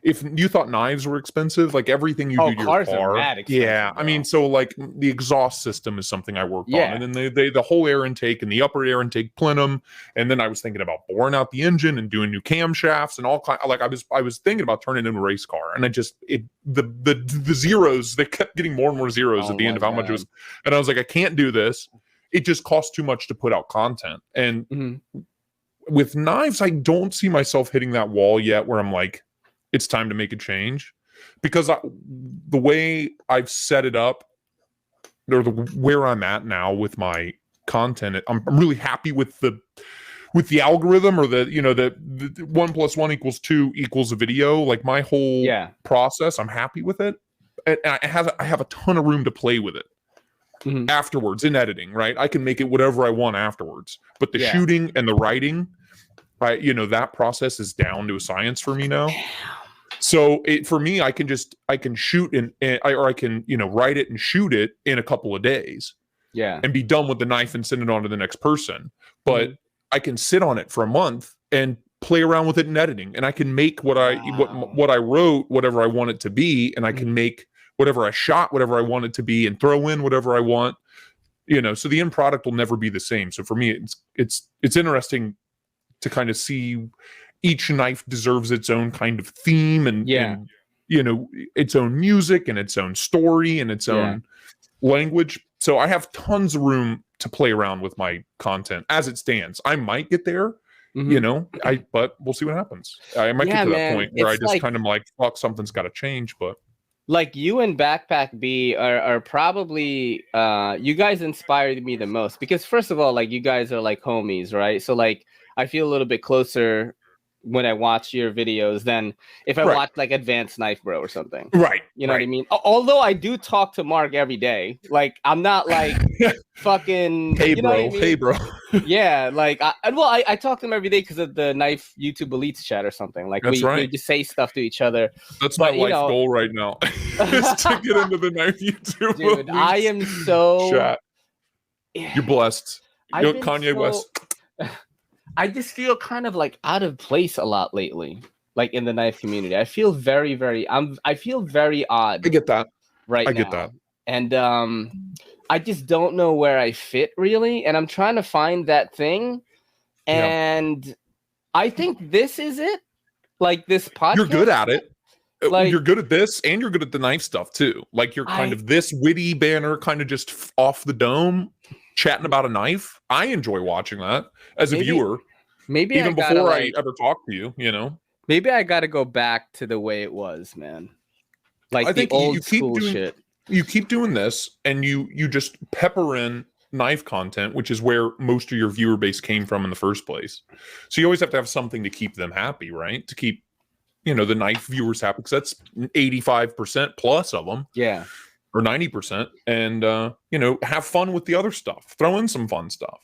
If you thought knives were expensive, everything you do to your car, I mean, so the exhaust system is something I worked on, and then the whole air intake and the upper air intake plenum, and then I was thinking about boring out the engine and doing new camshafts and all kind. I was thinking about turning it into a race car, and the zeros, they kept getting more and more zeros at the end of how much it was, and I was like, I can't do this. It just costs too much to put out content, and with knives, I don't see myself hitting that wall yet, where I'm like, it's time to make a change, because the way I've set it up, or where I'm at now with my content, I'm really happy with the algorithm, or the 1 + 1 = 2 equals a video. My whole process, I'm happy with it, and I have a ton of room to play with it afterwards in editing. Right, I can make it whatever I want afterwards, but the shooting and the writing, right, that process is down to a science for me now. So for me, I can shoot or I can write it and shoot it in a couple of days, and be done with the knife and send it on to the next person. But I can sit on it for a month and play around with it in editing, and I can make what I wrote, whatever I want it to be, and I can make whatever I shot, whatever I want it to be, and throw in whatever I want. So the end product will never be the same. So for me, it's interesting to kind of see. Each knife deserves its own kind of theme and its own music and its own story and its own language. So I have tons of room to play around with my content as it stands. I might get there, but we'll see what happens. I might get to that point where I just kind of fuck, something's got to change. But you and Backpack B are probably you guys inspired me the most, because first of all, you guys are homies, right? So I feel a little bit closer when I watch your videos than if I watch like Advanced Knife Bro or something. Right. You know what I mean? Although I do talk to Mark every day. Like, I'm not like fucking. Hey, you know bro. what I mean? Hey, bro. Yeah. Like, I talk to him every day because of the Knife YouTube Elites chat or something. Like, That's we just say stuff to each other. That's my life goal right now. Is to get into the Knife YouTube. Dude, I am so. Chat. You're blessed. You're Kanye West. I just feel kind of like out of place a lot lately, like in the knife community. I feel very, very, I feel very odd. I get that. Right now. I get that. And I just don't know where I fit really. And I'm trying to find that thing. And I think this is it. Like this podcast. You're good at it. Like, you're good at this and you're good at the knife stuff too. Like you're kind of this witty banner, kind of just off the dome, chatting about a knife. I enjoy watching that as a viewer. Maybe even before I ever talk to you, you know. Maybe I got to go back to the way it was, man. Like I think the old you keep school doing, shit. You keep doing this, and you just pepper in knife content, which is where most of your viewer base came from in the first place. So you always have to have something to keep them happy, right? To keep, you know, the knife viewers happy, because that's 85% plus of them. Yeah. Or 90%. And you know, have fun with the other stuff. Throw in some fun stuff.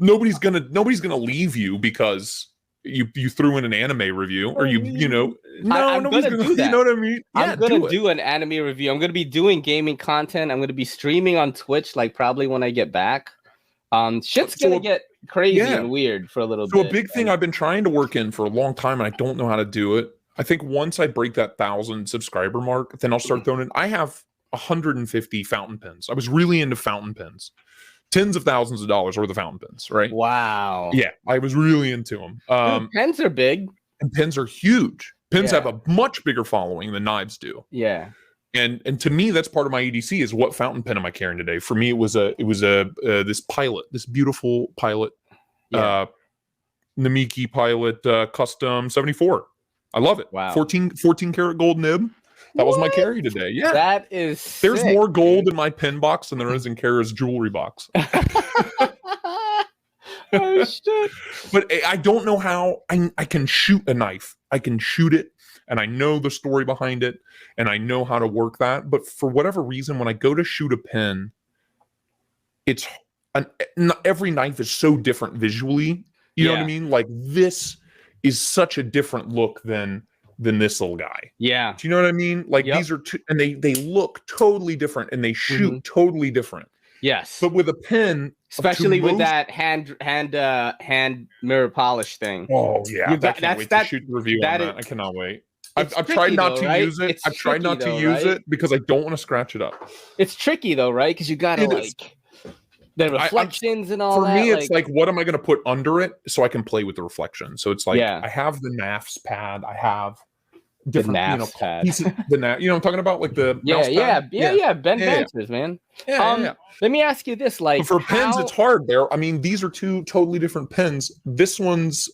Nobody's gonna leave you because you threw in an anime review, or you know. I'm gonna do that. You know what I mean? Yeah, I'm gonna do an anime review. I'm gonna be doing gaming content. I'm gonna be streaming on Twitch, like probably when I get back. Shit's gonna get crazy and weird for a little bit. So a big thing I've been trying to work in for a long time, and I don't know how to do it. I think once I break that 1,000 subscriber mark, then I'll start throwing in. I have 150 fountain pens. I was really into fountain pens. Tens of thousands of dollars worth of fountain pens, right? Wow. Yeah, I was really into them. Dude, pens are big. And pens are huge. Pens have a much bigger following than knives do. Yeah. And to me, that's part of my EDC is what fountain pen am I carrying today? For me, it was this Pilot, this beautiful Pilot, Namiki Pilot Custom 74. I love it. Wow. 14 karat gold nib. That was my carry today. Yeah. That is There's sick, more gold in my pin box than there is in Kara's jewelry box. Oh shit. But I don't know how I can shoot a knife. I can shoot it, and I know the story behind it, and I know how to work that. But for whatever reason, when I go to shoot a pin, every knife is so different visually. You know what I mean? Like this is such a different look than this little guy. Yeah. Do you know what I mean? Like these are two, and they look totally different, and they shoot totally different. Yes. But with a pen, especially with that hand mirror polish thing. Oh yeah. I can't wait to shoot the review on that. I cannot wait. I've tried not to use it. I've tried not to use it because I don't want to scratch it up. It's tricky though, right? Because you gotta the reflections and all that. For me, it's like, what am I going to put under it so I can play with the reflection? So it's like, I have the NAFS pad. I have different, pad. Pieces, you know what I'm talking about? Like the mouse pad? Ben Ventures, man. Let me ask you this, like, for pens, it's hard there. I mean, these are two totally different pens. This one's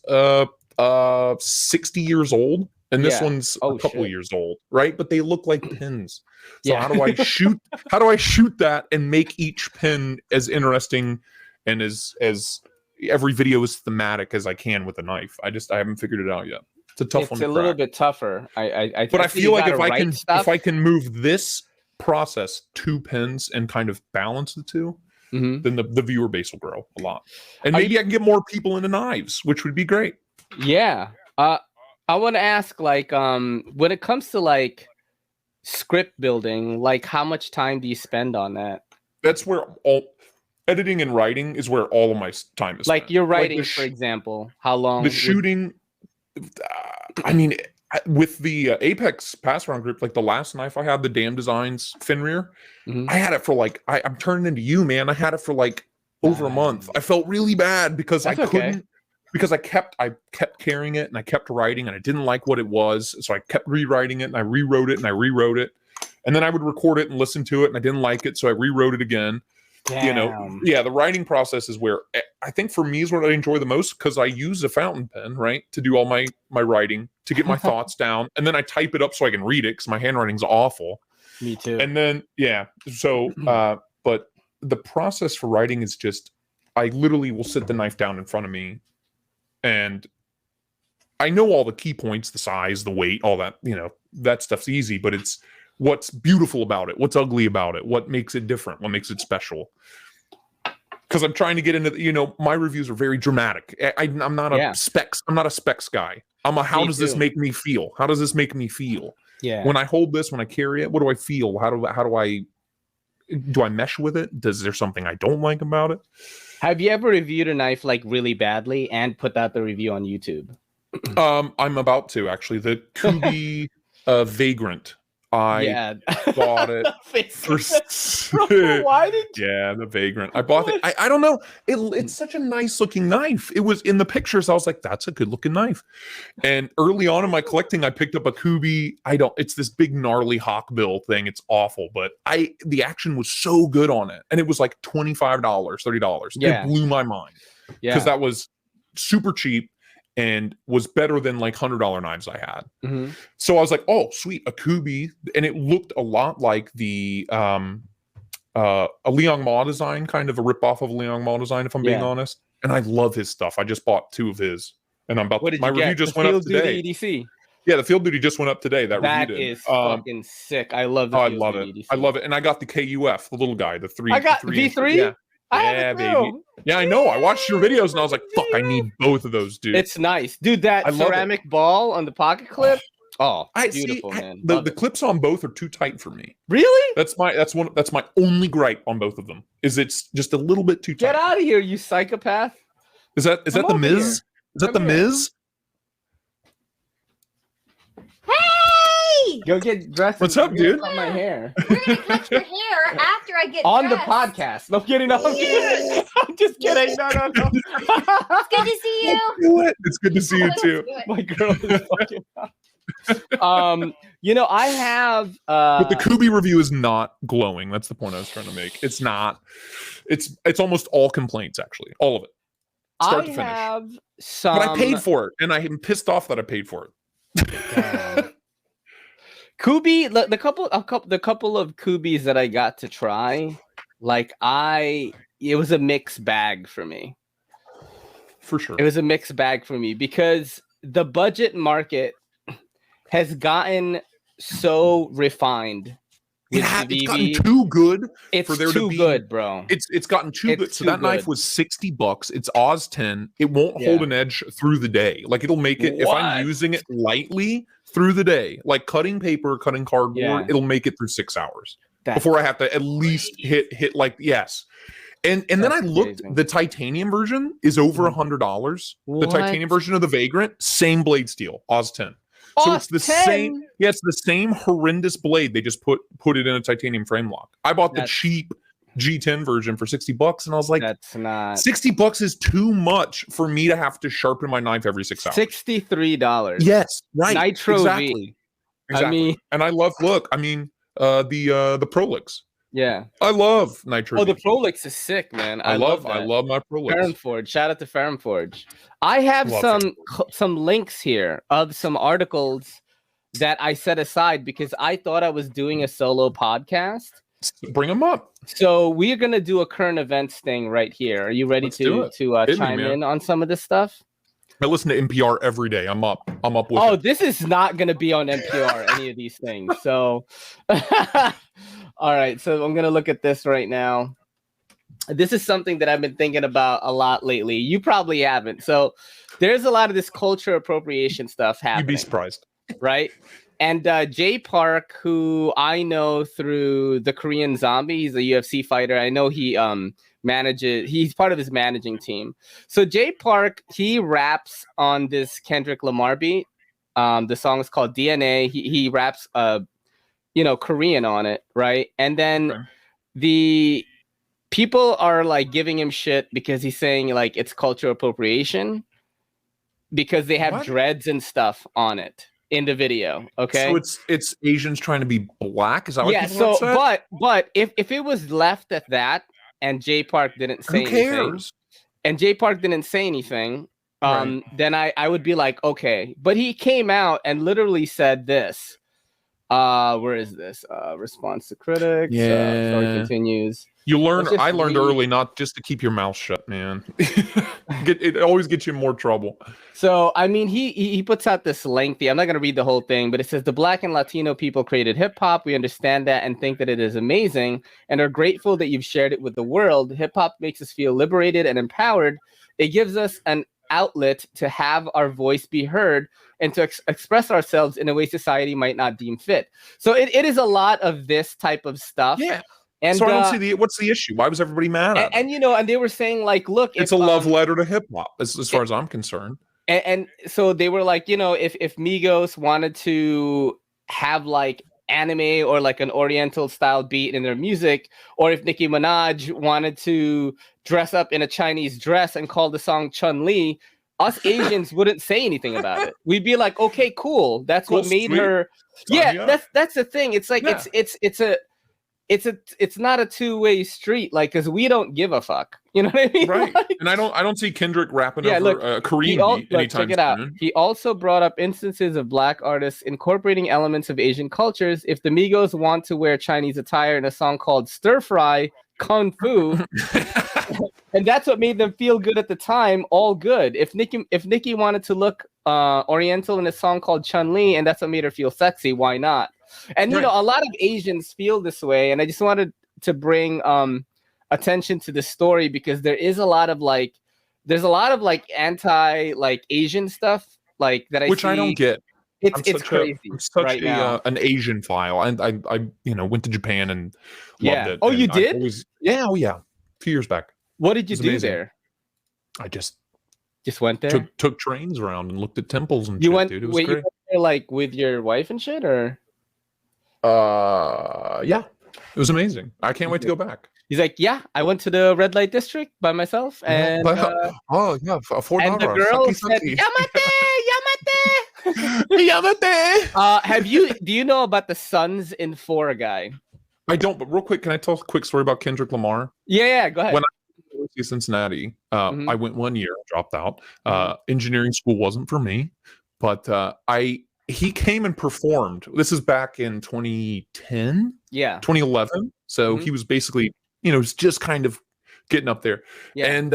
60 years old, and this one's a couple years old, right? But they look like pins. So how do I shoot? How do I shoot that and make each pin as interesting and as every video as thematic as I can with a knife? I haven't figured it out yet. It's a tough one. It's a little bit tougher. But I feel like if I can move this process 2 pins and kind of balance the two, then the viewer base will grow a lot, and maybe I can get more people into knives, which would be great. Yeah. I want to ask, like, when it comes to like script building, like, how much time do you spend on that? That's where all editing and writing is where all of my time is. Like, you're writing, for example, how long? The shooting. I mean, with the Apex pass around group, like the last knife I had, the Damn Designs fin rear, I had it for like, I'm turning into you, man. I had it for like over a month. I felt really bad because I couldn't, because I kept carrying it and I kept writing and I didn't like what it was. So I kept rewriting it and I rewrote it and I rewrote it. And then I would record it and listen to it and I didn't like it. So I rewrote it again. Damn. You know, the writing process is where I think for me is what I enjoy the most, because I use a fountain pen, right, to do all my writing, to get my thoughts down, and then I type it up so I can read it because my handwriting's awful. Me too. And then so but the process for writing is just, I literally will sit the knife down in front of me And I know all the key points, the size, the weight, all that, that stuff's easy, but it's what's beautiful about it, what's ugly about it, what makes it different, what makes it special. Because I'm trying to get into, my reviews are very dramatic. I'm not a specs guy. I'm a, how does this make me feel? How does this make me feel? Yeah. When I hold this, when I carry it, what do I feel? How do I mesh with it? Is there something I don't like about it? Have you ever reviewed a knife like really badly and put out the review on YouTube? I'm about to actually. The Kubi Vagrant. I bought it for why did you? Yeah, the Vagrant. I bought it. I don't know. It's such a nice looking knife. It was in the pictures. I was like, that's a good looking knife. And early on in my collecting, I picked up a Kubi. It's this big gnarly hawkbill thing. It's awful, but the action was so good on it, and it was like $25, $30. Yeah. It blew my mind because that was super cheap and was better than like $100 knives I had. Mm-hmm. So I was like, oh, sweet, a Kubi. And it looked a lot like the a Liang Ma design, kind of a ripoff of a Liang Ma design, if I'm being honest. And I love his stuff. I just bought 2 of his. And I'm about my review just went up today. EDC? Yeah, the Field Duty just went up today. That is fucking sick. I love the I love it. EDC. I love it. And I got the KUF, the little guy, the 3. I got V3? Yeah. Yeah, baby. Yeah, I know. I watched your videos and I was like, fuck, I need both of those, dude. It's nice. Dude, that ceramic ball on the pocket clip. Oh, beautiful, man. The clips on both are too tight for me. Really? That's my only gripe on both of them. Is it's just a little bit too tight. Get out of here, you psychopath. Is that the Miz? Is that the Miz? Hey! Go get dressed. What's up, dude? Cut my hair. We're gonna cut your hair after I get on dressed. the podcast. No kidding. No, I'm just kidding. No. It's good to see you. Do it. It's good to see you too. My girl is fucking. I have. But the Kubi review is not glowing. That's the point I was trying to make. It's not. It's almost all complaints, actually, all of it, start to finish. Have some. But I paid for it, and I am pissed off that I paid for it. Kubi, the couple of Kubis that I got to try, it was a mixed bag for me. For sure. It was a mixed bag for me because the budget market has gotten so refined. It's gotten too good for there to be. It's too good, bro. It's gotten too good. So that knife was $60. It's Oz 10. It won't hold an edge through the day. Like it'll make it if I'm using it lightly through the day, like cutting paper, cutting cardboard, it'll make it through 6 hours before I have to at least hit like yes. And then I looked, the titanium version is over $100. The titanium version of the Vagrant, same blade steel, Oz 10. So it's the same. Yeah, it's the same horrendous blade. They just put it in a titanium frame lock. I bought the cheap G10 version for $60, and I was like, "That's not $60 is too much for me to have to sharpen my knife every 6 hours." $63. Yes, right. Nitro exactly. I mean, and I love. Look, I mean, the Prolix. Yeah, I love Nitro. Oh, the Prolix is sick, man. I love my Prolix. Ferrum shout out to Ferrum Forge. I have some links here of some articles that I set aside because I thought I was doing a solo podcast. Bring them up. So we're gonna do a current events thing right here. Are you ready to chime in on some of this stuff? I listen to NPR every day. I'm up with it. This is not gonna be on NPR, any of these things. So all right, so I'm gonna look at this right now. This is something that I've been thinking about a lot lately. You probably haven't. So there's a lot of this culture appropriation stuff happening. You'd be surprised. Right? And Jay Park, who I know through the Korean Zombie, he's a UFC fighter. I know he he's part of his managing team. So Jay Park, he raps on this Kendrick Lamar beat. The song is called DNA. He raps Korean on it, right? And then the people are like giving him shit because he's saying like it's cultural appropriation because they have dreads and stuff on it in the video. Okay, so it's Asians trying to be black. Is that what? Yeah. So, but if it was left at that, and Jay Park didn't say anything, and Jay Park didn't say anything, then I would be like, okay. But he came out and literally said this. Where is this? Response to critics. Story continues. You learn. I learned early not just to keep your mouth shut, man. It always gets you in more trouble. So, I mean, he puts out this lengthy. I'm not going to read the whole thing, but it says the Black and Latino people created hip hop. We understand that and think that it is amazing, and are grateful that you've shared it with the world. Hip hop makes us feel liberated and empowered. It gives us an outlet to have our voice be heard and to express ourselves in a way society might not deem fit. So it is a lot of this type of stuff. Yeah. And so I don't see what's the issue. Why was everybody mad at and and they were saying like, look, it's a love letter to hip hop as far as I'm concerned. And so they were like, if Migos wanted to have like anime or like an Oriental style beat in their music, or if Nicki Minaj wanted to dress up in a Chinese dress and call the song Chun-Li, us Asians wouldn't say anything about it. We'd be like, okay, cool. That's cool, what made sweet. Her. Yeah, that's the thing. It's like it's not a two-way street, like, because we don't give a fuck. You know what I mean? Right. Like, and I don't see Kendrick rapping over Korean beat anytime soon. He also brought up instances of Black artists incorporating elements of Asian cultures. If the Migos want to wear Chinese attire in a song called Stir Fry Kung Fu, and that's what made them feel good at the time, all good. If Nicki wanted to look Oriental in a song called Chun-Li, and that's what made her feel sexy, why not? And a lot of Asians feel this way, and I just wanted to bring attention to the story because there's a lot of anti like Asian stuff like that which see. I don't get. It's crazy. I'm such right now. An Asian file. I went to Japan and loved it. Oh, and you did? Yeah. A few years back. What did you do there? I just went there. Took trains around and looked at temples and you shit, went. Dude, it was wait, great. you went there, like with your wife and shit, or? Yeah, it was amazing. I can't wait to go back. He's like, yeah, I went to the red light district by myself, and $4. And the girl said, "Yamate, yamate." Do you know about the Sons in 4 guy? I don't, but real quick, can I tell a quick story about Kendrick Lamar? Yeah, go ahead. When I went to Cincinnati, I went 1 year, dropped out. Engineering school wasn't for me, but he came and performed. This is back in 2010, 2011. So he was basically, was just kind of getting up there. Yeah. And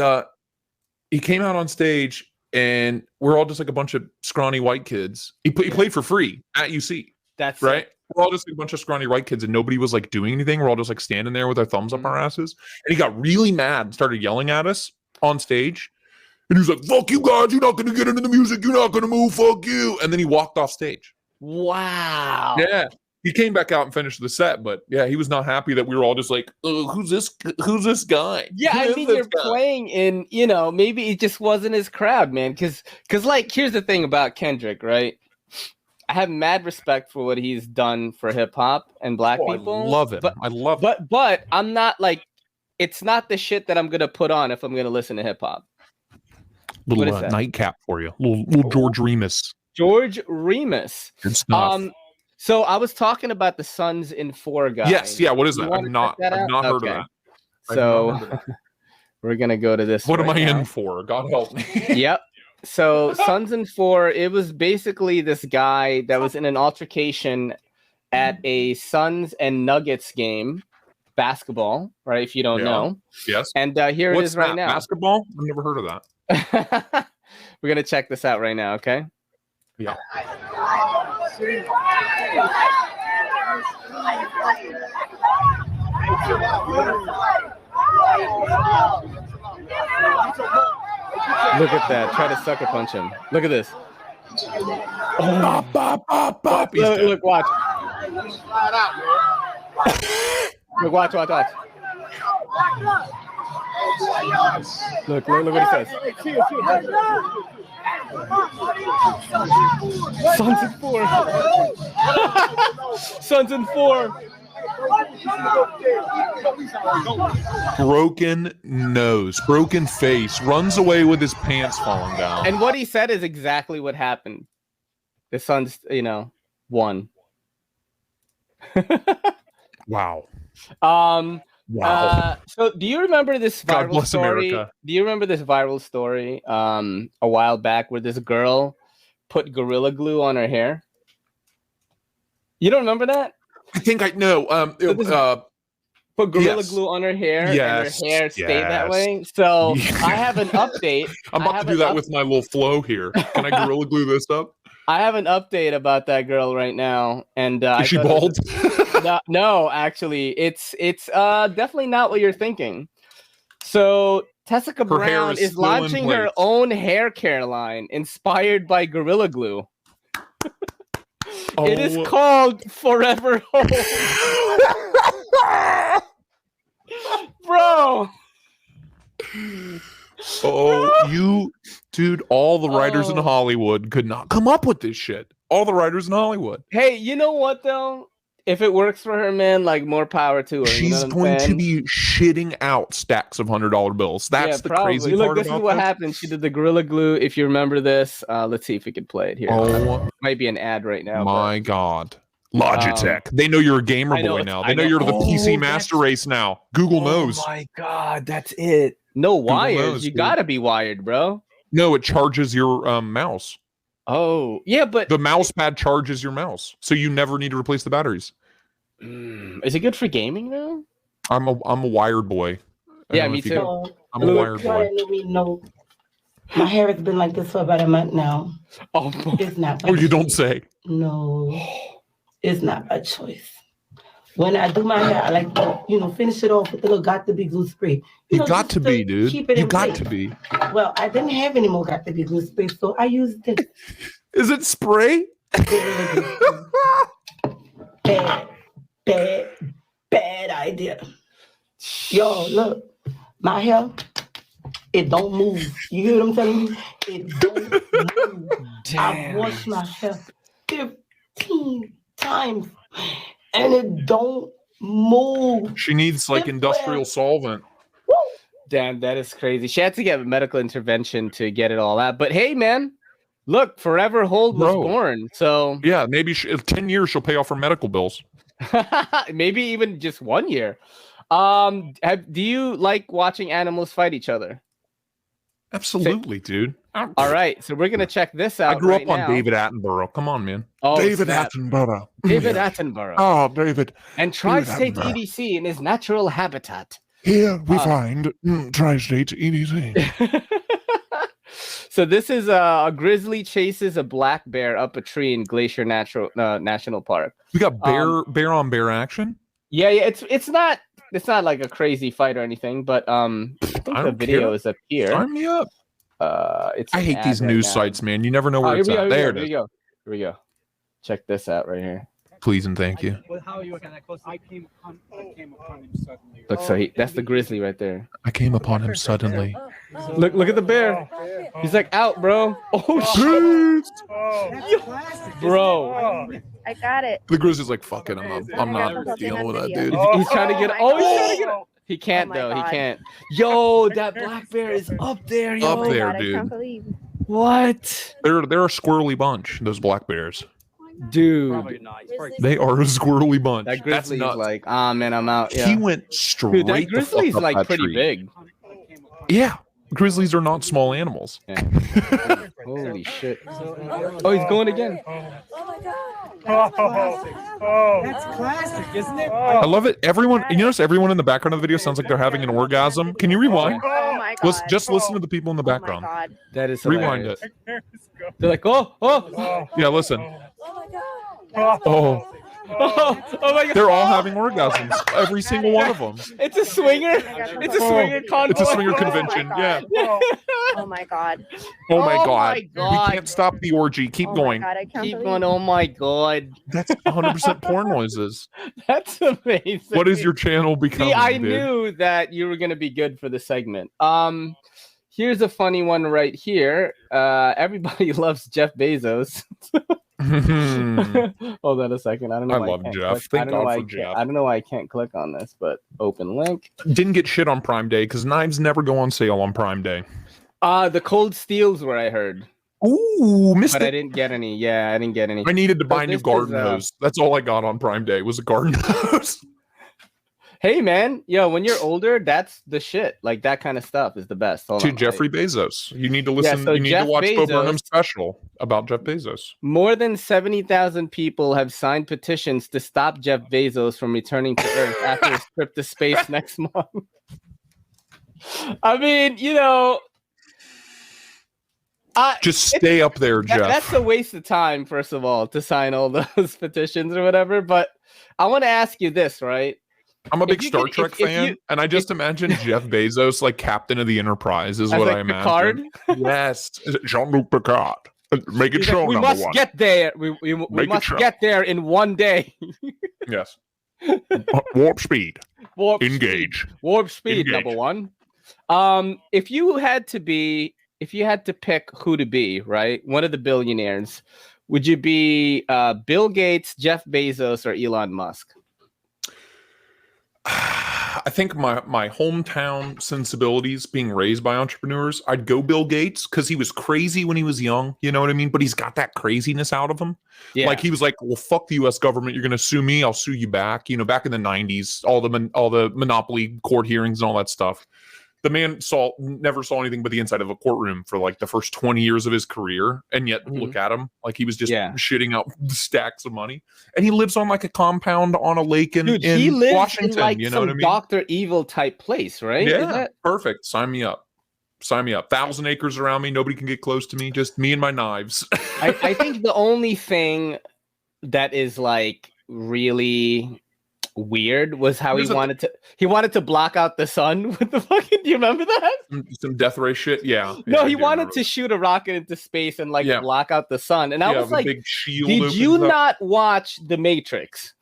he came out on stage, and we're all just like a bunch of scrawny white kids. He played for free at UC. That's right. We're all just like a bunch of scrawny white kids, and nobody was like doing anything. We're all just like standing there with our thumbs up our asses. And he got really mad and started yelling at us on stage. And he was like, fuck you guys, you're not going to get into the music, you're not going to move, fuck you. And then he walked off stage. Wow. Yeah. He came back out and finished the set, but yeah, he was not happy that we were all just like, who's this guy? Yeah, I mean, you're playing in, maybe it just wasn't his crowd, man. Because like, here's the thing about Kendrick, right? I have mad respect for what he's done for hip hop and Black people. I love it. I love it. But I'm not like, it's not the shit that I'm going to put on if I'm going to listen to hip hop. Little nightcap for you. Little George Remus. George Remus. Good stuff. So I was talking about the Sons in 4 guy. Yes, yeah. What is that? I've not heard of that. So we're gonna go to this. What am I in for? God help me. Yep. So Sons in 4, it was basically this guy that was in an altercation at a Suns and Nuggets game, basketball, right? If you don't know. Yes. And here it is right now. Basketball? I've never heard of that. We're gonna check this out right now, okay? Yeah. Look at that. Try to sucker punch him. Look at this. Look, watch. Look, watch. Look what he says. Sons in 4. Sons in 4. Broken nose, broken face, runs away with his pants falling down. And what he said is exactly what happened. The Suns, won. Wow. Wow. So do you remember this viral story? America. Do you remember this viral story a while back where this girl put Gorilla Glue on her hair? You don't remember that? I think I know. Put Gorilla Yes. Glue on her hair Yes, and her hair stayed that yes. way. So Yeah. I have an update. I'm about to do that with my little flow here. Can I Gorilla Glue this up? I have an update about that girl right now, and Is she bald? No, actually, it's definitely not what you're thinking. So Tessica Her hair Brown is is still in launching her place. own hair care line inspired by Gorilla Glue. It is called Forever Hold. Bro. Dude, all the writers in Hollywood could not come up with this shit. All the writers in Hollywood. Hey, you know what though? If it works for her, man, like more power to her. She's going to be shitting out stacks of $100 bills. That's the crazy part. Look, this is what happened. She did the Gorilla Glue. If you remember this, let's see if we can play it here. Might be an ad right now. My God. Logitech. They know you're a gamer boy now. They know you're the PC master race now. Google knows. Oh my God, that's it. No wires. You gotta be wired, bro. No, it charges your mouse. Oh, yeah, but the mouse pad charges your mouse, so you never need to replace the batteries. Is it good for gaming though? I'm a wired boy. Yeah, me too. I'm a wired boy. No, my hair has been like this for about a month now. Oh, it's not. Oh, you don't say. No, it's not a choice. When I do my hair, I like to, finish it off with a little got to be glue spray. You got to be, dude. You got to be. Well, I didn't have any more got to be glue spray, so I used this. Is it spray? Bad idea. Yo, look, my hair, it don't move. You hear what I'm telling you? It don't move. I've washed my hair 15 times and it don't move. She needs like industrial solvent. Damn, that is crazy. She had to get medical intervention to get it all out. But hey, man, look, Forever Hold was born. So yeah, maybe 10 years she'll pay off her medical bills. Maybe even just 1 year. Do you like watching animals fight each other? Absolutely, dude. All right, so we're gonna check this out. I grew up on David Attenborough. Come on, man. David Attenborough. David Attenborough. Oh, David. And Tri-State EDC in his natural habitat. Here we find Tri-State EDC. So this is a grizzly chases a black bear up a tree in Glacier National Park. We got bear on bear action. Yeah, it's not like a crazy fight or anything, but I think the video is up here. Sign me up. I hate these news sites, man. You never know where it's at. There it is. Here we go. Check this out right here. Please and thank you. How are you working that close? I came upon him suddenly. Look, so that's the grizzly right there. I came upon him suddenly. Look at the bear. He's like out, bro. Oh shit, bro. I got it. The grizzly's like, fuck it. I'm not dealing with that, dude. He's trying to get. He's trying to get. He can't though. He can't. Yo, that black bear is up there. Yo. Up there, dude. I can't believe. What? They're a squirrely bunch. Those black bears. Dude, they are a squirrely bunch. That grizzly's like, man, I'm out. Yeah. He went straight. Dude, that grizzly's like pretty big. Yeah, grizzlies are not small animals. Yeah. Holy shit! Oh, he's going again. That's classic, isn't it? I love it. Everyone, you notice everyone in the background of the video sounds like they're having an orgasm. Can you rewind? Oh my God. Just listen to the people in the background. Oh my God. That is rewind hilarious. it. They're like, oh. Yeah, listen. Oh my God. Oh my God. They're all having orgasms. Every single one of them. It's a swinger. It's a swinger convoy. It's a swinger convention. Yeah. Oh my God. Oh my Oh God. my God. We can't stop the orgy. Keep Oh going. my God, I can't Keep believe going. Oh my God. That's 100% porn noises. That's amazing. What is your channel becoming? See, I dude? knew that you were gonna be good for the segment. Here's a funny one right here. Everybody loves Jeff Bezos. Hold on a second. I don't know. I why love can't Jeff. click. Thank I don't know God why for I can't- Jeff. I don't know why I can't click on this, but open link. Didn't get shit on Prime Day because knives never go on sale on Prime Day. The cold steels were I heard, Ooh, missed but I it. didn't get any. Yeah, I didn't get any. I needed to buy a new this garden is, hose. That's all I got on Prime Day was a garden hose. Hey man, when you're older, that's the shit. Like that kind of stuff is the best. Hold on, Jeffrey Bezos. You need to listen. so you need Jeff to watch Bo Burnham's Bezos- special about Jeff Bezos. More than 70,000 people have signed petitions to stop Jeff Bezos from returning to Earth after his trip to space next month. I mean, Just stay up there, Jeff. That's a waste of time, first of all, to sign all those petitions or whatever. But I want to ask you this, right? I'm a big Star Trek fan, and I just imagine Jeff Bezos like captain of the Enterprise is what I imagine. Picard? Yes, Jean-Luc Picard. Make it show. We must get there. We must get there in one day. Yes. Warp speed. Engage. Warp speed. Engage. Number one. If you had to pick who to be, right? One of the billionaires, would you be Bill Gates, Jeff Bezos, or Elon Musk? I think my hometown sensibilities being raised by entrepreneurs, I'd go Bill Gates because he was crazy when he was young. You know what I mean? But he's got that craziness out of him. Yeah. Like he was like, well, fuck the US government. You're going to sue me. I'll sue you back. Back in the 90s, all the monopoly court hearings and all that stuff. The man never saw anything but the inside of a courtroom for like the first 20 years of his career. And yet look at him, like he was just shitting out stacks of money. And he lives on like a compound on a lake in he lives Washington. In like you know some what I mean? Dr. Evil type place, right? Yeah, perfect. Sign me up. 1,000 acres around me. Nobody can get close to me. Just me and my knives. I think the only thing that is like really weird was how he wanted to block out the sun with the fucking. Do you remember that? Some death ray shit. Yeah. No, he wanted to shoot a rocket into space and block out the sun. And I was like, big shield. Did you not watch The Matrix?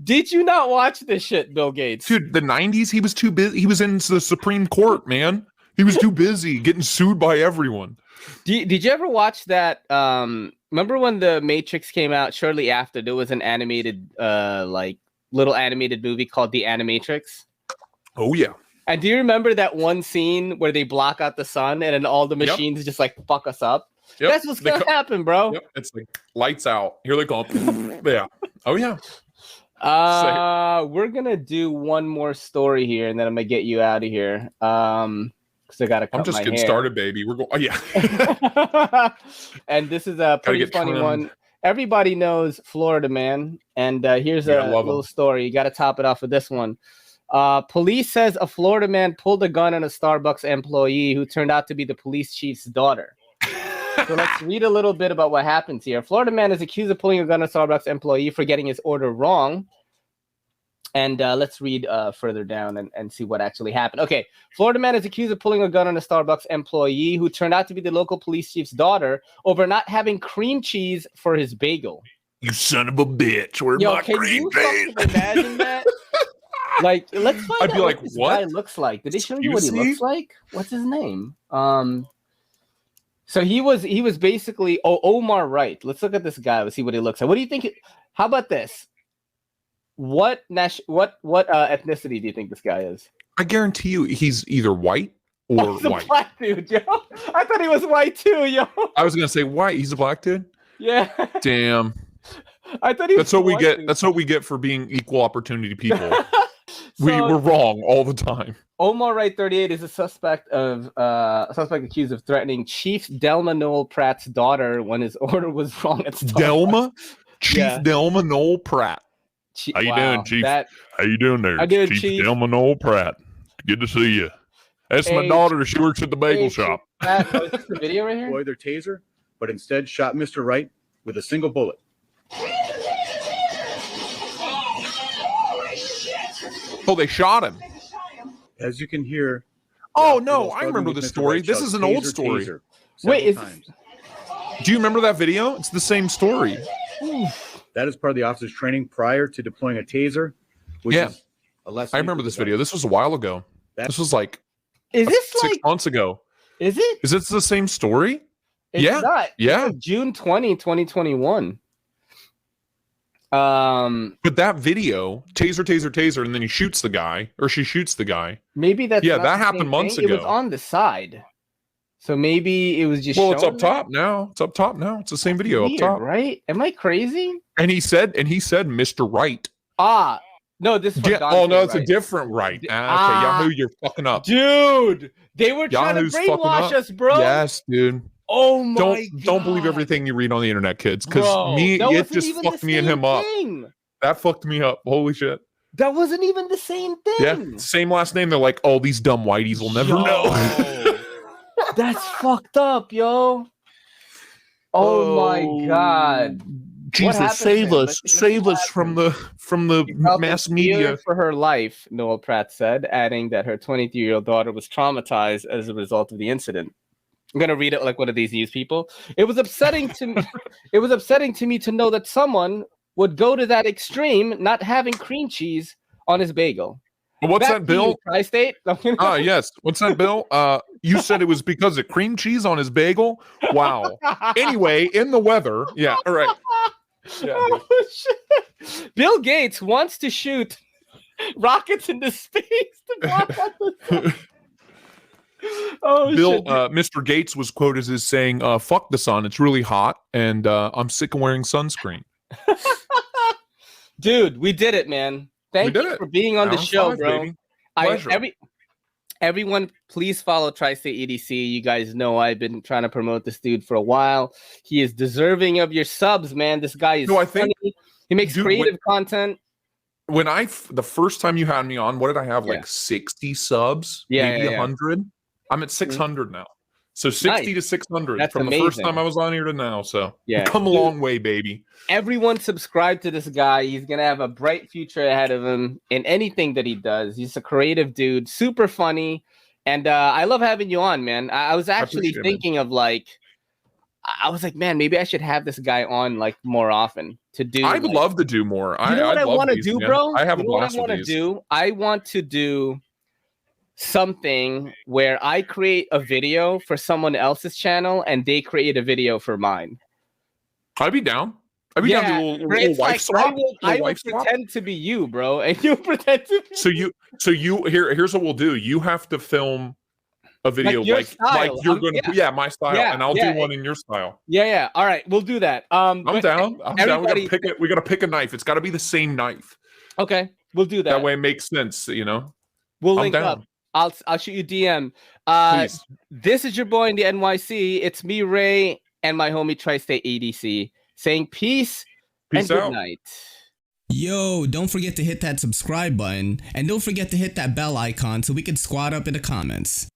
Did you not watch this shit, Bill Gates? Dude, the 90s, he was too busy. He was in the Supreme Court, man. He was too busy getting sued by everyone. Did you ever watch that? Remember when The Matrix came out? Shortly after, there was an animated, little animated movie called The Animatrix. Oh yeah. And do you remember that one scene where they block out the sun and then all the machines just like fuck us up? Yep. That's what's gonna happen, bro. Yep. It's like lights out. Here they go. Yeah. Oh yeah. We're gonna do one more story here, and then I'm gonna get you out of here. I gotta cut I'm just my getting hair. started, baby. We're going. Oh yeah. And this is a pretty funny one. Everybody knows Florida Man, and here's a little story. You got to top it off with this one. Police says a Florida man pulled a gun on a Starbucks employee who turned out to be the police chief's daughter. So let's read a little bit about what happens here. Florida man is accused of pulling a gun on a Starbucks employee for getting his order wrong. And let's read further down and see what actually happened. Okay, Florida man is accused of pulling a gun on a Starbucks employee who turned out to be the local police chief's daughter over not having cream cheese for his bagel. You son of a bitch! Where's my cream cheese? Can you imagine that? Like, let's find I'd out be like, what this what guy looks like. Did they show you what he looks like? What's his name? So he was basically Omar Wright. Let's look at this guy. Let's see what he looks like. What do you think? How about this? What ethnicity do you think this guy is? I guarantee you, he's either white or he's a white. Black dude, yo. I thought he was white too, yo. I was gonna say white. He's a black dude. Yeah. Damn. I thought he was. That's what we get. Dude. That's what we get for being equal opportunity people. We're wrong all the time. Omar Wright, 38, is a suspect accused of threatening Chief Delma Noel Pratt's daughter when his order was wrong at Starbucks. Delma, Chief Delma Noel Pratt. How you doing, Chief? How you doing there? Chief Delma Noel Pratt. Good to see you. That's my daughter. She works at the bagel shop. Is this the video right here? Deployed their taser, but instead shot Mr. Wright with a single bullet. Oh, they shot him. As you can hear. Oh no, I remember the story. This is an old story. Wait, do you remember that video? It's the same story. That is part of the officer's training prior to deploying a taser. Which is a lesson. I remember this video. This was a while ago. This was like is this 6 months ago. Is it? Is this the same story? It's not. Yeah. It's June 20, 2021. But that video, taser, and then he shoots the guy, or she shoots the guy. Maybe that's that happened months ago. It was on the side, so maybe it was just. Well, it's up top now. It's up top now. It's the same video up top, right? Am I crazy? And he said, Mr. Wright. No, this is for Yeah. Dante Oh no, it's a Rice. different right. Okay, Yahoo, you're fucking up. Dude, they were trying Yahoo's to fucking brainwash up. us, bro. Yes, dude. Oh my God. Don't believe everything you read on the internet, kids. Because Bro, me, that it wasn't just even fucked the me and same him up. thing. That fucked me up. Holy shit. That wasn't even the same thing. Yeah, same last name. They're like, oh, these dumb whiteys will never know. That's fucked up, yo. Oh my God. Jesus, happened to save him? us, Let's see save what us from happened. the She felt mass in media. fear for her life, Noel Pratt said, adding that her 23-year-old daughter was traumatized as a result of the incident. I'm gonna read it like one of these news people. It was upsetting to me. It was upsetting to me to know that someone would go to that extreme, not having cream cheese on his bagel. What's Back that, to you, Bill? Tri-State. Ah, yes. What's that, Bill? You said it was because of cream cheese on his bagel. Wow. Anyway, in the weather, yeah. All right. Yeah, Oh, shit. Bill Gates wants to shoot rockets into space to block out the sun. Oh, Bill, shit. Mr. Gates was quoted as saying, "Fuck the sun. It's really hot, and I'm sick of wearing sunscreen." Dude, we did it, man. Thank did you it. for being on the Round show, 5, bro. baby. Pleasure. Everyone, please follow Tri-State EDC. You guys know I've been trying to promote this dude for a while. He is deserving of your subs, man. This guy is funny. He makes creative content. When the first time you had me on, what did I have? Yeah. Like 60 subs, Yeah, maybe yeah. 100. I'm at 600 now. So 60 Nice. to 600 That's from the first amazing. time I was on here to now. So Yeah. we've come a long way, baby. Everyone subscribe to this guy. He's gonna have a bright future ahead of him in anything that he does. He's a creative dude, super funny, and I love having you on, man. I was actually appreciate it, thinking of like, I was like, man, maybe I should have this guy on like more often to do. I'd like, love to do more. You know what I want to these, do, man. bro? I have You a know what blast I want with to these. do? I want to do something where I create a video for someone else's channel and they create a video for mine. I'd be down. I'd be down to a little wife swap. I will pretend to be you, bro, and you pretend to be So you here's what we'll do. You have to film a video your like style. you're gonna my style, Yeah, and I'll yeah. do one in your style. Yeah. All right, we'll do that. I'm but down. I'm down. everybody- We gotta pick a knife. It's gotta be the same knife. Okay, we'll do that. That way it makes sense, you know. We'll I'm link down. up. I'll shoot you DM. Please. This is your boy in the NYC. It's me, Ray, and my homie Tri-State EDC, saying peace and out. good night. Yo, don't forget to hit that subscribe button, and don't forget to hit that bell icon so we can squad up in the comments.